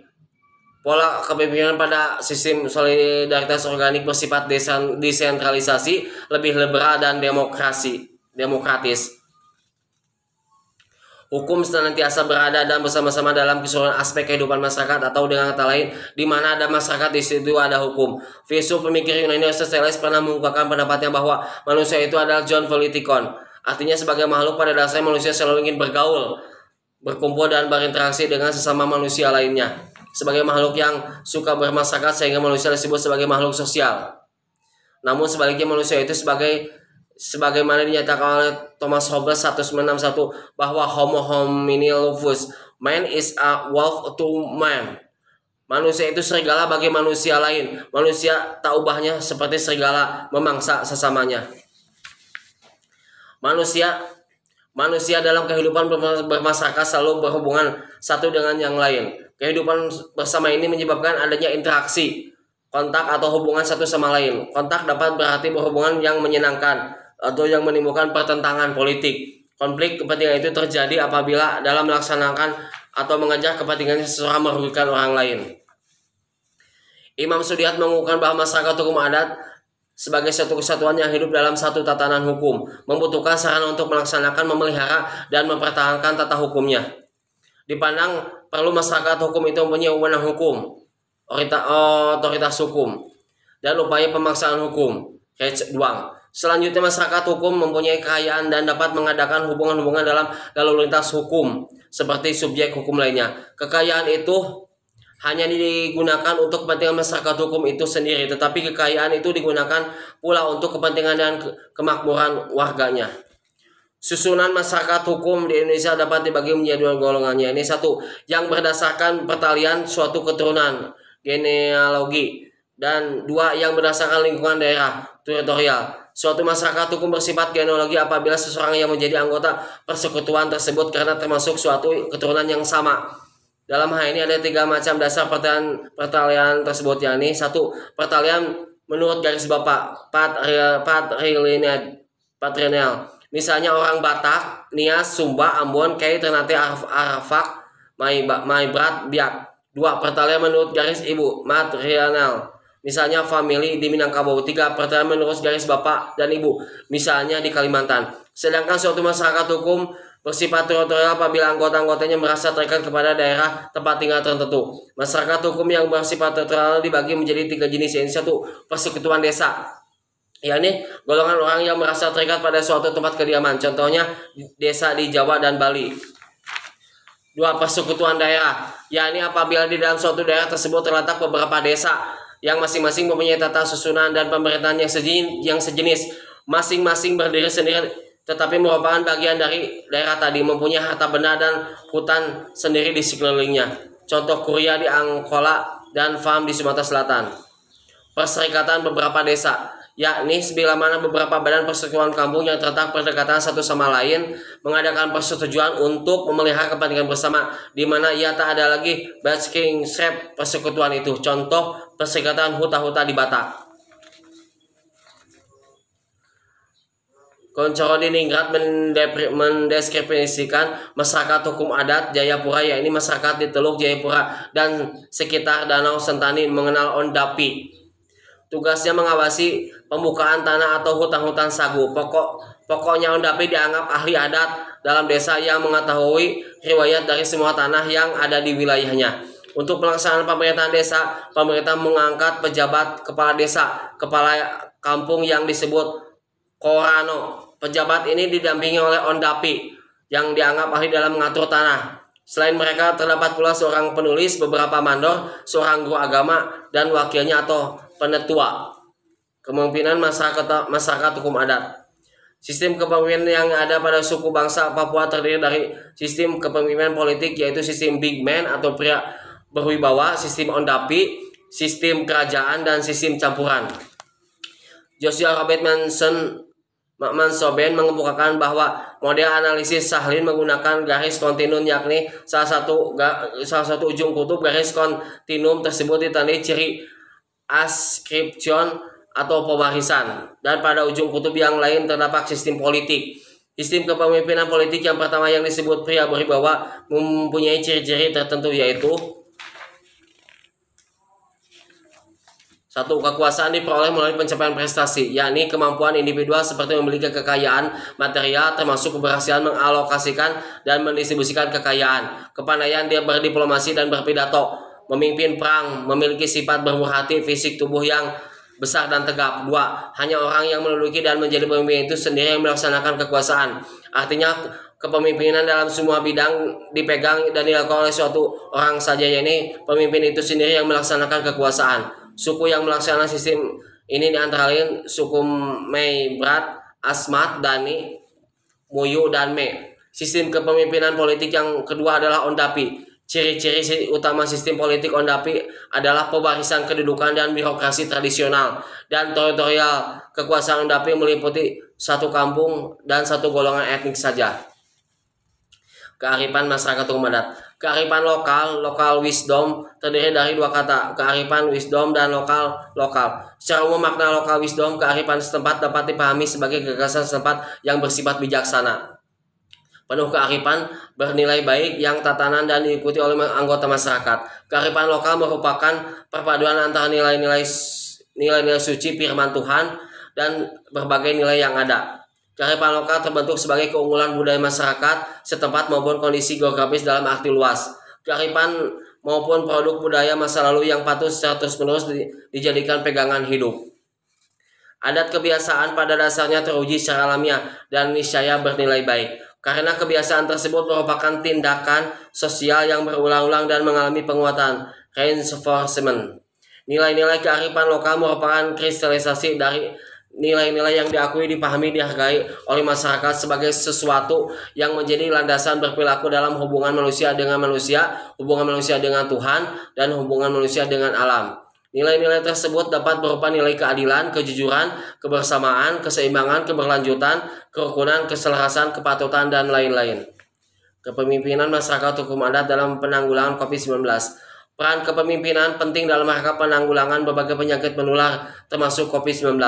Pola kepemimpinan pada sistem solidaritas organik bersifat desentralisasi, lebih liberal dan demokratis. Hukum senantiasa berada dan bersama-sama dalam keseluruhan aspek kehidupan masyarakat, atau dengan kata lain, di mana ada masyarakat di situ ada hukum. Filsuf pemikir Yunani Aristoteles pernah mengungkapkan pendapatnya bahwa manusia itu adalah John Politikon. Artinya sebagai makhluk pada dasarnya manusia selalu ingin bergaul, berkumpul dan berinteraksi dengan sesama manusia lainnya. Sebagai makhluk yang suka bermasyarakat sehingga manusia disebut sebagai makhluk sosial. Namun sebaliknya manusia itu sebagaimana dinyatakan oleh Thomas Hobbes 1961 bahwa Homo homini lupus, man is a wolf to man. Manusia itu serigala bagi manusia lain. Manusia tak ubahnya seperti serigala memangsa sesamanya. Manusia dalam kehidupan bermasyarakat selalu berhubungan satu dengan yang lain. Kehidupan bersama ini menyebabkan adanya interaksi, kontak atau hubungan satu sama lain. Kontak dapat berarti berhubungan yang menyenangkan atau yang menimbulkan pertentangan politik. Konflik kepentingan itu terjadi apabila dalam melaksanakan atau mengejar kepentingan seseorang merugikan orang lain. Imam Sudiat mengukuhkan bahwa masyarakat hukum adat sebagai satu kesatuan yang hidup dalam satu tatanan hukum, membutuhkan sarana untuk melaksanakan, memelihara, dan mempertahankan tata hukumnya. Dipandang perlu masyarakat hukum itu mempunyai wewenang hukum, otoritas hukum, dan upaya pemaksaan hukum. Selanjutnya masyarakat hukum mempunyai kekayaan dan dapat mengadakan hubungan-hubungan dalam lalu lintas hukum seperti subjek hukum lainnya. Kekayaan itu hanya digunakan untuk kepentingan masyarakat hukum itu sendiri, tetapi kekayaan itu digunakan pula untuk kepentingan dan kemakmuran warganya. Susunan masyarakat hukum di Indonesia dapat dibagi menjadi dua golongannya. Ini satu, yang berdasarkan pertalian suatu keturunan genealogi, dan dua, yang berdasarkan lingkungan daerah teritorial. Suatu masyarakat hukum bersifat genealogi apabila seseorang yang menjadi anggota persekutuan tersebut karena termasuk suatu keturunan yang sama. Dalam hal ini ada tiga macam dasar pertalian tersebut, yakni satu, pertalian menurut garis bapak patrilineal. Misalnya orang Batak, Nias, Sumba, Ambon, Kei, Ternate, Arfak, Maibrat, Biak. Dua, pertalian menurut garis ibu matrilineal. Misalnya famili di Minangkabau. Tiga, pertalian menurut garis bapak dan ibu. Misalnya di Kalimantan. Sedangkan suatu masyarakat hukum bersifat teritorial apabila anggota-anggotanya merasa terikat kepada daerah tempat tinggal tertentu. Masyarakat hukum yang bersifat teritorial dibagi menjadi tiga jenis, yaitu satu, persekutuan desa, yakni golongan orang yang merasa terikat pada suatu tempat kediaman, contohnya desa di Jawa dan Bali. Dua, persekutuan daerah, yakni apabila di dalam suatu daerah tersebut terletak beberapa desa yang masing-masing mempunyai tata susunan dan pemerintahan yang sejenis, masing-masing berdiri sendiri tetapi merupakan bagian dari daerah tadi, mempunyai harta benda dan hutan sendiri di sekelilingnya. Contoh kuria di Angkola dan farm di Sumatera Selatan. Perserikatan beberapa desa, yakni bila mana beberapa badan persekutuan kampung yang terletak berdekatan satu sama lain mengadakan persetujuan untuk memelihara kepentingan bersama, di mana ia tak ada lagi bargaining shape persekutuan itu. Contoh perserikatan Huta-Huta di Batak. Koncorodiningrat mendeskripsikan masyarakat hukum adat Jayapura, yakni masyarakat di Teluk Jayapura dan sekitar Danau Sentani mengenal Ondapi. Tugasnya mengawasi pembukaan tanah atau hutan-hutan sagu. Pokoknya Ondapi dianggap ahli adat dalam desa yang mengetahui riwayat dari semua tanah yang ada di wilayahnya. Untuk pelaksanaan pemerintahan desa, pemerintah mengangkat pejabat kepala desa, kepala kampung yang disebut Korano. Pejabat ini didampingi oleh Ondapi yang dianggap ahli dalam mengatur tanah. Selain mereka terdapat pula seorang penulis, beberapa mandor, seorang guru agama, dan wakilnya atau penetua. Kepemimpinan masyarakat hukum adat. Sistem kepemimpinan yang ada pada suku bangsa Papua terdiri dari sistem kepemimpinan politik, yaitu sistem big man atau pria berwibawa, sistem Ondapi, sistem kerajaan, dan sistem campuran. Joshua Robert Mansoben mengemukakan bahwa model analisis Sahlin menggunakan garis kontinum, yakni salah satu ujung kutub garis kontinum tersebut ditandai ciri askripsion atau pewarisan, dan pada ujung kutub yang lain terdapat sistem politik. Sistem kepemimpinan politik yang pertama yang disebut pria berwibawa mempunyai ciri-ciri tertentu, yaitu: 1. Kekuasaan diperoleh melalui pencapaian prestasi, yakni kemampuan individual seperti memiliki kekayaan material, termasuk keberhasilan mengalokasikan dan mendistribusikan kekayaan. Kepandaian dia berdiplomasi dan berpidato, memimpin perang, memiliki sifat bermurah hati, fisik tubuh yang besar dan tegap. 2. Hanya orang yang menduduki dan menjadi pemimpin itu sendiri yang melaksanakan kekuasaan. Artinya kepemimpinan dalam semua bidang dipegang dan dilakukan oleh suatu orang saja, yakni pemimpin itu sendiri yang melaksanakan kekuasaan. Suku yang melaksanakan sistem ini antara lain suku Meibrat, Asmat, Dani, Muyu, dan Me. Sistem kepemimpinan politik yang kedua adalah Ondapi. Ciri-ciri utama sistem politik Ondapi adalah pewarisan kedudukan dan birokrasi tradisional dan teritorial. Kekuasaan Ondapi meliputi satu kampung dan satu golongan etnik saja. Kearifan masyarakat hukum adat. Kearifan lokal wisdom terdiri dari dua kata, kearifan wisdom dan lokal. Secara umum makna lokal wisdom, kearifan setempat dapat dipahami sebagai gagasan setempat yang bersifat bijaksana, penuh kearifan, bernilai baik, yang tatanan dan diikuti oleh anggota masyarakat. Kearifan lokal merupakan perpaduan antara nilai-nilai suci firman Tuhan dan berbagai nilai yang ada. Kearifan lokal terbentuk sebagai keunggulan budaya masyarakat setempat maupun kondisi geografis dalam arti luas. Kearifan maupun produk budaya masa lalu yang patut secara terus-menerus dijadikan pegangan hidup. Adat kebiasaan pada dasarnya teruji secara alamiah dan niscaya bernilai baik. Karena kebiasaan tersebut merupakan tindakan sosial yang berulang-ulang dan mengalami penguatan, reinforcement. Nilai-nilai kearifan lokal merupakan kristalisasi dari nilai-nilai yang diakui, dipahami, dihargai oleh masyarakat sebagai sesuatu yang menjadi landasan berperilaku dalam hubungan manusia dengan manusia, hubungan manusia dengan Tuhan, dan hubungan manusia dengan alam. Nilai-nilai tersebut dapat berupa nilai keadilan, kejujuran, kebersamaan, keseimbangan, keberlanjutan, kerukunan, keselarasan, kepatutan, dan lain-lain. Kepemimpinan masyarakat hukum adat dalam penanggulangan COVID-19. Peran kepemimpinan penting dalam rangka penanggulangan berbagai penyakit menular termasuk COVID-19.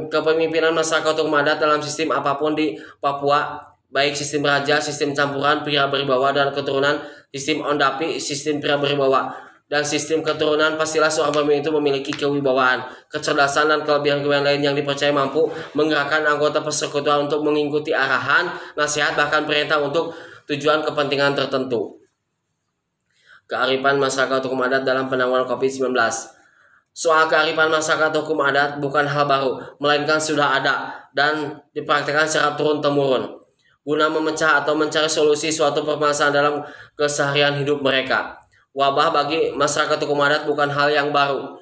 Kepemimpinan masyarakat hukum adat dalam sistem apapun di Papua, baik sistem raja, sistem campuran, pria berwibawa dan keturunan, sistem Ondapi, sistem pria berwibawa, dan sistem keturunan, pastilah seorang pemimpin itu memiliki kewibawaan, kecerdasan, dan kelebihan-kelebihan lain yang dipercaya mampu menggerakkan anggota persekutuan untuk mengikuti arahan, nasihat, bahkan perintah untuk tujuan kepentingan tertentu. Kearifan masyarakat hukum adat dalam penanggulangan COVID-19. Soal kearifan masyarakat hukum adat bukan hal baru, melainkan sudah ada dan dipraktikkan secara turun-temurun guna memecah atau mencari solusi suatu permasalahan dalam keseharian hidup mereka. Wabah bagi masyarakat hukum adat bukan hal yang baru,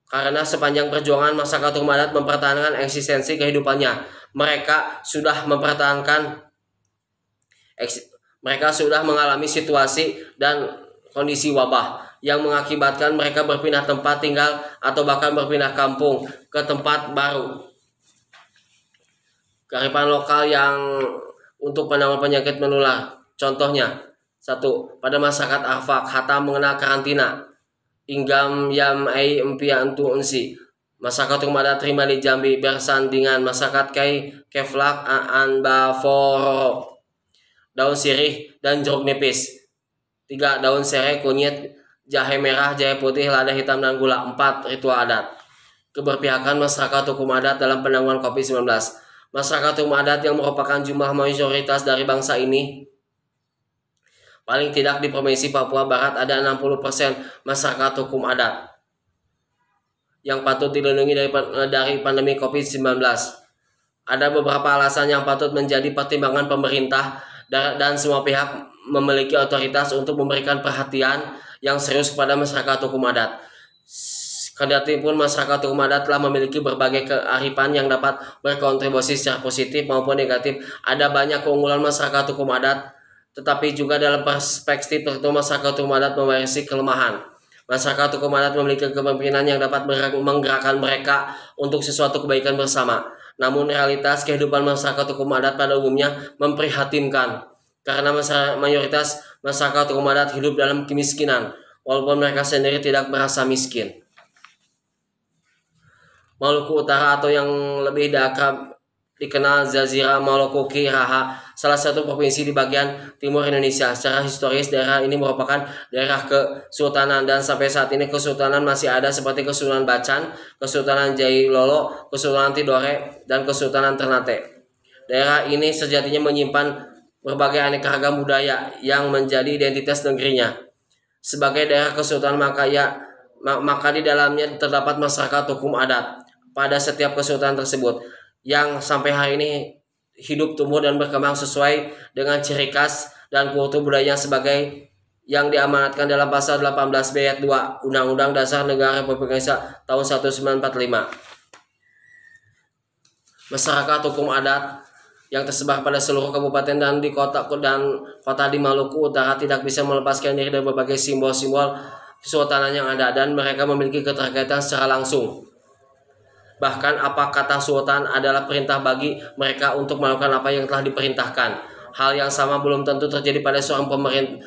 karena sepanjang perjuangan masyarakat hukum adat mempertahankan eksistensi kehidupannya, mereka sudah mengalami situasi dan kondisi wabah yang mengakibatkan mereka berpindah tempat tinggal atau bahkan berpindah kampung ke tempat baru. Kearifan lokal yang untuk penanggulangan penyakit menular. Contohnya, 1. Pada masyarakat Arfak, Hatam mengenal karantina. Inggam yam ai empia antu unsi. Masyarakat hukum adat terima di Jambi bersandingan masyarakat Kai Keflak Anbavoro, daun sirih dan jeruk nipis. 3. Daun serai, kunyit, jahe merah, jahe putih, lada hitam, dan gula. 4. Ritual adat. Keberpihakan masyarakat hukum adat dalam penanggulangan COVID-19. Masyarakat hukum adat yang merupakan jumlah mayoritas dari bangsa ini, paling tidak di Provinsi Papua Barat ada 60% masyarakat hukum adat yang patut dilindungi dari pandemi COVID-19. Ada beberapa alasan yang patut menjadi pertimbangan pemerintah dan semua pihak memiliki otoritas untuk memberikan perhatian yang serius kepada masyarakat hukum adat. Kendati pun masyarakat hukum adat telah memiliki berbagai kearifan yang dapat berkontribusi secara positif maupun negatif, ada banyak keunggulan masyarakat hukum adat, tetapi juga dalam perspektif tertentu masyarakat hukum adat memiliki kelemahan. Masyarakat hukum adat memiliki kepemimpinan yang dapat menggerakkan mereka untuk sesuatu kebaikan bersama. Namun realitas kehidupan masyarakat hukum adat pada umumnya memprihatinkan, karena mayoritas masyarakat hukum adat hidup dalam kemiskinan, walaupun mereka sendiri tidak merasa miskin. Maluku Utara atau yang lebih akrab dikenal Jazirah Maluku Kiraha, salah satu provinsi di bagian timur Indonesia. Secara historis daerah ini merupakan daerah kesultanan dan sampai saat ini kesultanan masih ada seperti Kesultanan Bacan, Kesultanan Jailolo, Kesultanan Tidore, dan Kesultanan Ternate. Daerah ini sejatinya menyimpan berbagai aneka ragam budaya yang menjadi identitas negerinya. Sebagai daerah kesultanan maka di dalamnya terdapat masyarakat hukum adat pada setiap kesultanan tersebut, yang sampai hari ini hidup, tumbuh, dan berkembang sesuai dengan ciri khas dan kultur budaya sebagai yang diamanatkan dalam pasal 18B ayat 2 Undang-Undang Dasar Negara Republik Indonesia tahun 1945. Masyarakat hukum adat yang tersebar pada seluruh kabupaten dan kota di Maluku Utara tidak bisa melepaskan diri dari berbagai simbol-simbol kesultanan yang ada, dan mereka memiliki keterkaitan secara langsung. Bahkan apa kata sultan adalah perintah bagi mereka untuk melakukan apa yang telah diperintahkan. Hal yang sama belum tentu terjadi pada seorang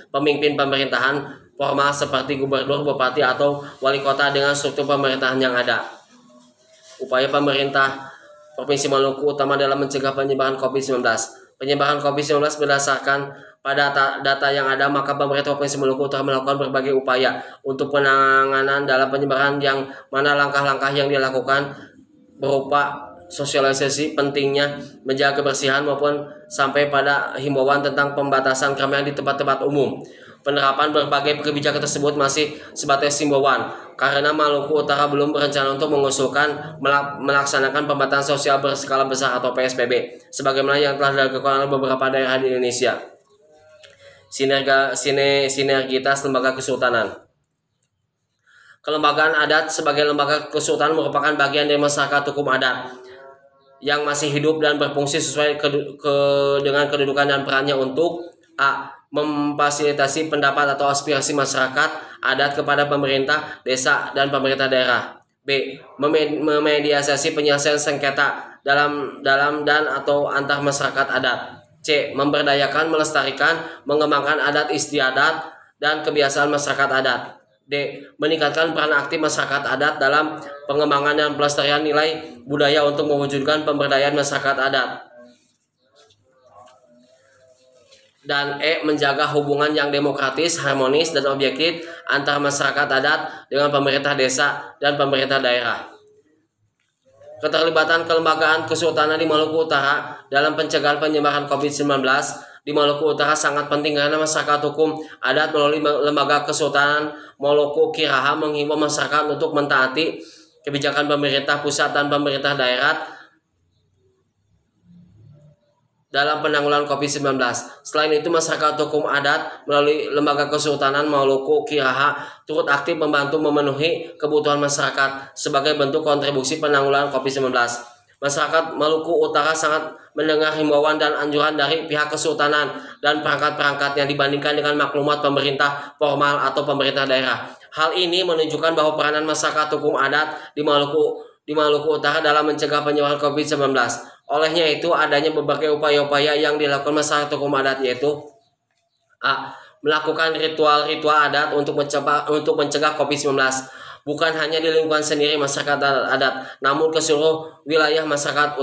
pemimpin pemerintahan formal seperti gubernur, bupati, atau wali kota dengan struktur pemerintahan yang ada. Upaya pemerintah Provinsi Maluku Utara dalam mencegah penyebaran COVID-19. Penyebaran COVID-19 berdasarkan pada data yang ada, maka pemerintah Provinsi Maluku Utara melakukan berbagai upaya untuk penanganan dalam penyebaran, yang mana langkah-langkah yang dilakukan berupa sosialisasi pentingnya menjaga kebersihan maupun sampai pada himbauan tentang pembatasan keramaian di tempat-tempat umum. Penerapan berbagai kebijakan tersebut masih sebatas himbauan, karena Maluku Utara belum berencana untuk mengusulkan melaksanakan pembatasan sosial berskala besar atau PSBB sebagaimana yang telah dilakukan oleh beberapa daerah di Indonesia. Sinergitas lembaga kesultanan. Kelembagaan adat sebagai lembaga kesultanan merupakan bagian dari masyarakat hukum adat yang masih hidup dan berfungsi sesuai dengan kedudukan dan perannya untuk a. memfasilitasi pendapat atau aspirasi masyarakat adat kepada pemerintah desa dan pemerintah daerah. B. Memediasi penyelesaian sengketa dalam dan atau antar masyarakat adat. C. Memberdayakan, melestarikan, mengembangkan adat istiadat dan kebiasaan masyarakat adat. D. Meningkatkan peran aktif masyarakat adat dalam pengembangan dan pelestarian nilai budaya untuk mewujudkan pemberdayaan masyarakat adat. Dan E. Menjaga hubungan yang demokratis, harmonis, dan objektif antara masyarakat adat dengan pemerintah desa dan pemerintah daerah. Keterlibatan kelembagaan kesultanan di Maluku Utara dalam pencegahan penyebaran COVID-19 di Maluku Utara sangat penting, karena masyarakat hukum adat melalui lembaga kesultanan Maluku Kiraha menghimbau masyarakat untuk mentaati kebijakan pemerintah pusat dan pemerintah daerah dalam penanggulangan COVID-19. Selain itu, masyarakat hukum adat melalui lembaga kesultanan Maluku Kiraha turut aktif membantu memenuhi kebutuhan masyarakat sebagai bentuk kontribusi penanggulangan COVID-19. Masyarakat Maluku Utara sangat mendengar himbauan dan anjuran dari pihak kesultanan dan perangkat-perangkatnya dibandingkan dengan maklumat pemerintah formal atau pemerintah daerah. Hal ini menunjukkan bahwa peranan masyarakat hukum adat di Maluku Utara dalam mencegah penyebaran COVID-19. Olehnya itu, adanya berbagai upaya-upaya yang dilakukan masyarakat hukum adat, yaitu a. Melakukan ritual-ritual adat untuk mencegah COVID-19. bukan hanya di lingkungan sendiri masyarakat adat, namun ke seluruh wilayah masyarakat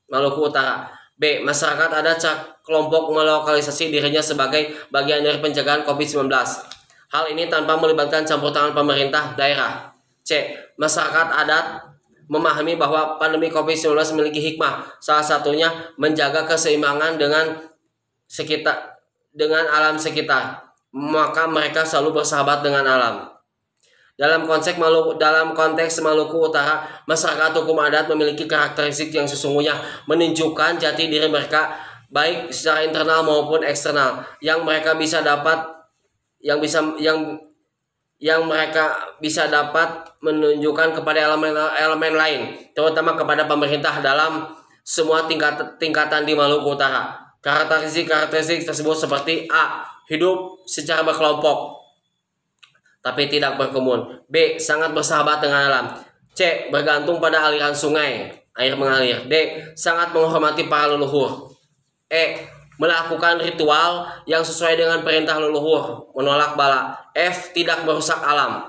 Maluku Utara. B. Masyarakat adat kelompok melokalisasi dirinya sebagai bagian dari pencegahan COVID-19. Hal ini tanpa melibatkan campur tangan pemerintah daerah. C. Masyarakat adat memahami bahwa pandemi COVID-19 memiliki hikmah, salah satunya menjaga keseimbangan dengan alam sekitar. Maka mereka selalu bersahabat dengan alam. Dalam konteks Maluku Utara, masyarakat hukum adat memiliki karakteristik yang sesungguhnya menunjukkan jati diri mereka baik secara internal maupun eksternal yang mereka bisa dapat menunjukkan kepada elemen lain, terutama kepada pemerintah dalam semua tingkatan di Maluku Utara. Karakteristik tersebut seperti A. Hidup secara berkelompok tapi tidak berkerumun. B. Sangat bersahabat dengan alam. C. Bergantung pada aliran sungai, air mengalir. D. Sangat menghormati para leluhur. E. Melakukan ritual yang sesuai dengan perintah leluhur, menolak bala. F. Tidak merusak alam.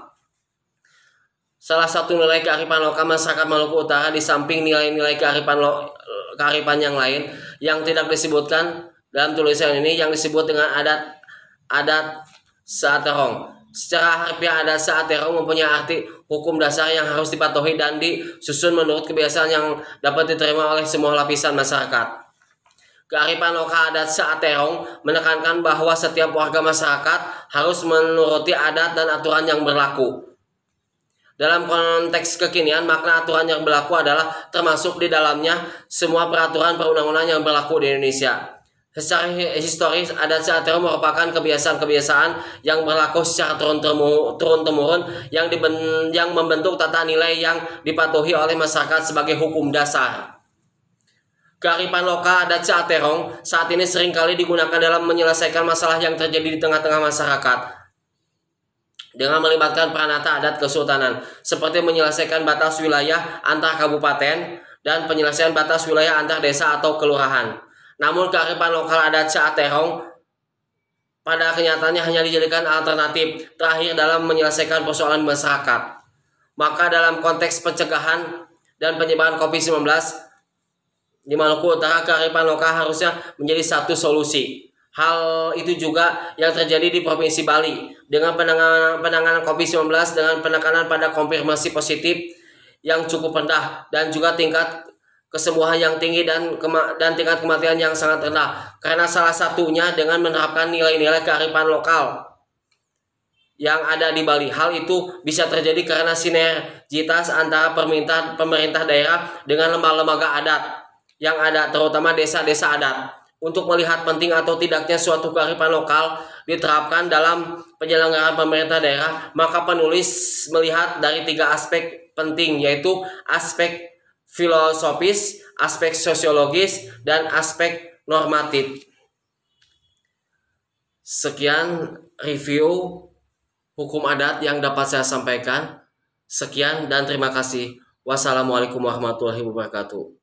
Salah satu nilai kearifan lokal masyarakat Maluku Utara di samping nilai-nilai kearifan yang lain yang tidak disebutkan dalam tulisan ini yang disebut dengan adat Saaterong. Secara harfiah, adat Saaterong mempunyai arti hukum dasar yang harus dipatuhi dan disusun menurut kebiasaan yang dapat diterima oleh semua lapisan masyarakat. Kearifan lokal adat Saaterong menekankan bahwa setiap warga masyarakat harus menuruti adat dan aturan yang berlaku. Dalam konteks kekinian, makna aturan yang berlaku adalah termasuk di dalamnya semua peraturan perundang-undangan yang berlaku di Indonesia. Secara historis, adat Saaterong merupakan kebiasaan-kebiasaan yang berlaku secara turun-temurun yang membentuk tata nilai yang dipatuhi oleh masyarakat sebagai hukum dasar. Kearifan lokal adat Saaterong saat ini seringkali digunakan dalam menyelesaikan masalah yang terjadi di tengah-tengah masyarakat dengan melibatkan peranata adat kesultanan, seperti menyelesaikan batas wilayah antar kabupaten dan penyelesaian batas wilayah antar desa atau kelurahan. Namun kearifan lokal adat Saaterong pada kenyataannya hanya dijadikan alternatif terakhir dalam menyelesaikan persoalan masyarakat. Maka dalam konteks pencegahan dan penyebaran COVID-19 di Maluku Utara, kearifan lokal harusnya menjadi satu solusi. Hal itu juga yang terjadi di Provinsi Bali dengan penanganan COVID-19 dengan penekanan pada konfirmasi positif yang cukup rendah dan juga tingkat kesembuhan yang tinggi dan tingkat kematian yang sangat rendah, karena salah satunya dengan menerapkan nilai-nilai kearifan lokal yang ada di Bali. Hal itu bisa terjadi karena sinergitas antara pemerintah daerah dengan lembaga-lembaga adat yang ada, terutama desa-desa adat. Untuk melihat penting atau tidaknya suatu kearifan lokal diterapkan dalam penyelenggaraan pemerintah daerah, maka penulis melihat dari 3 aspek penting, yaitu aspek filosofis, aspek sosiologis, dan aspek normatif. Sekian review hukum adat yang dapat saya sampaikan. Sekian dan terima kasih. Wassalamualaikum warahmatullahi wabarakatuh.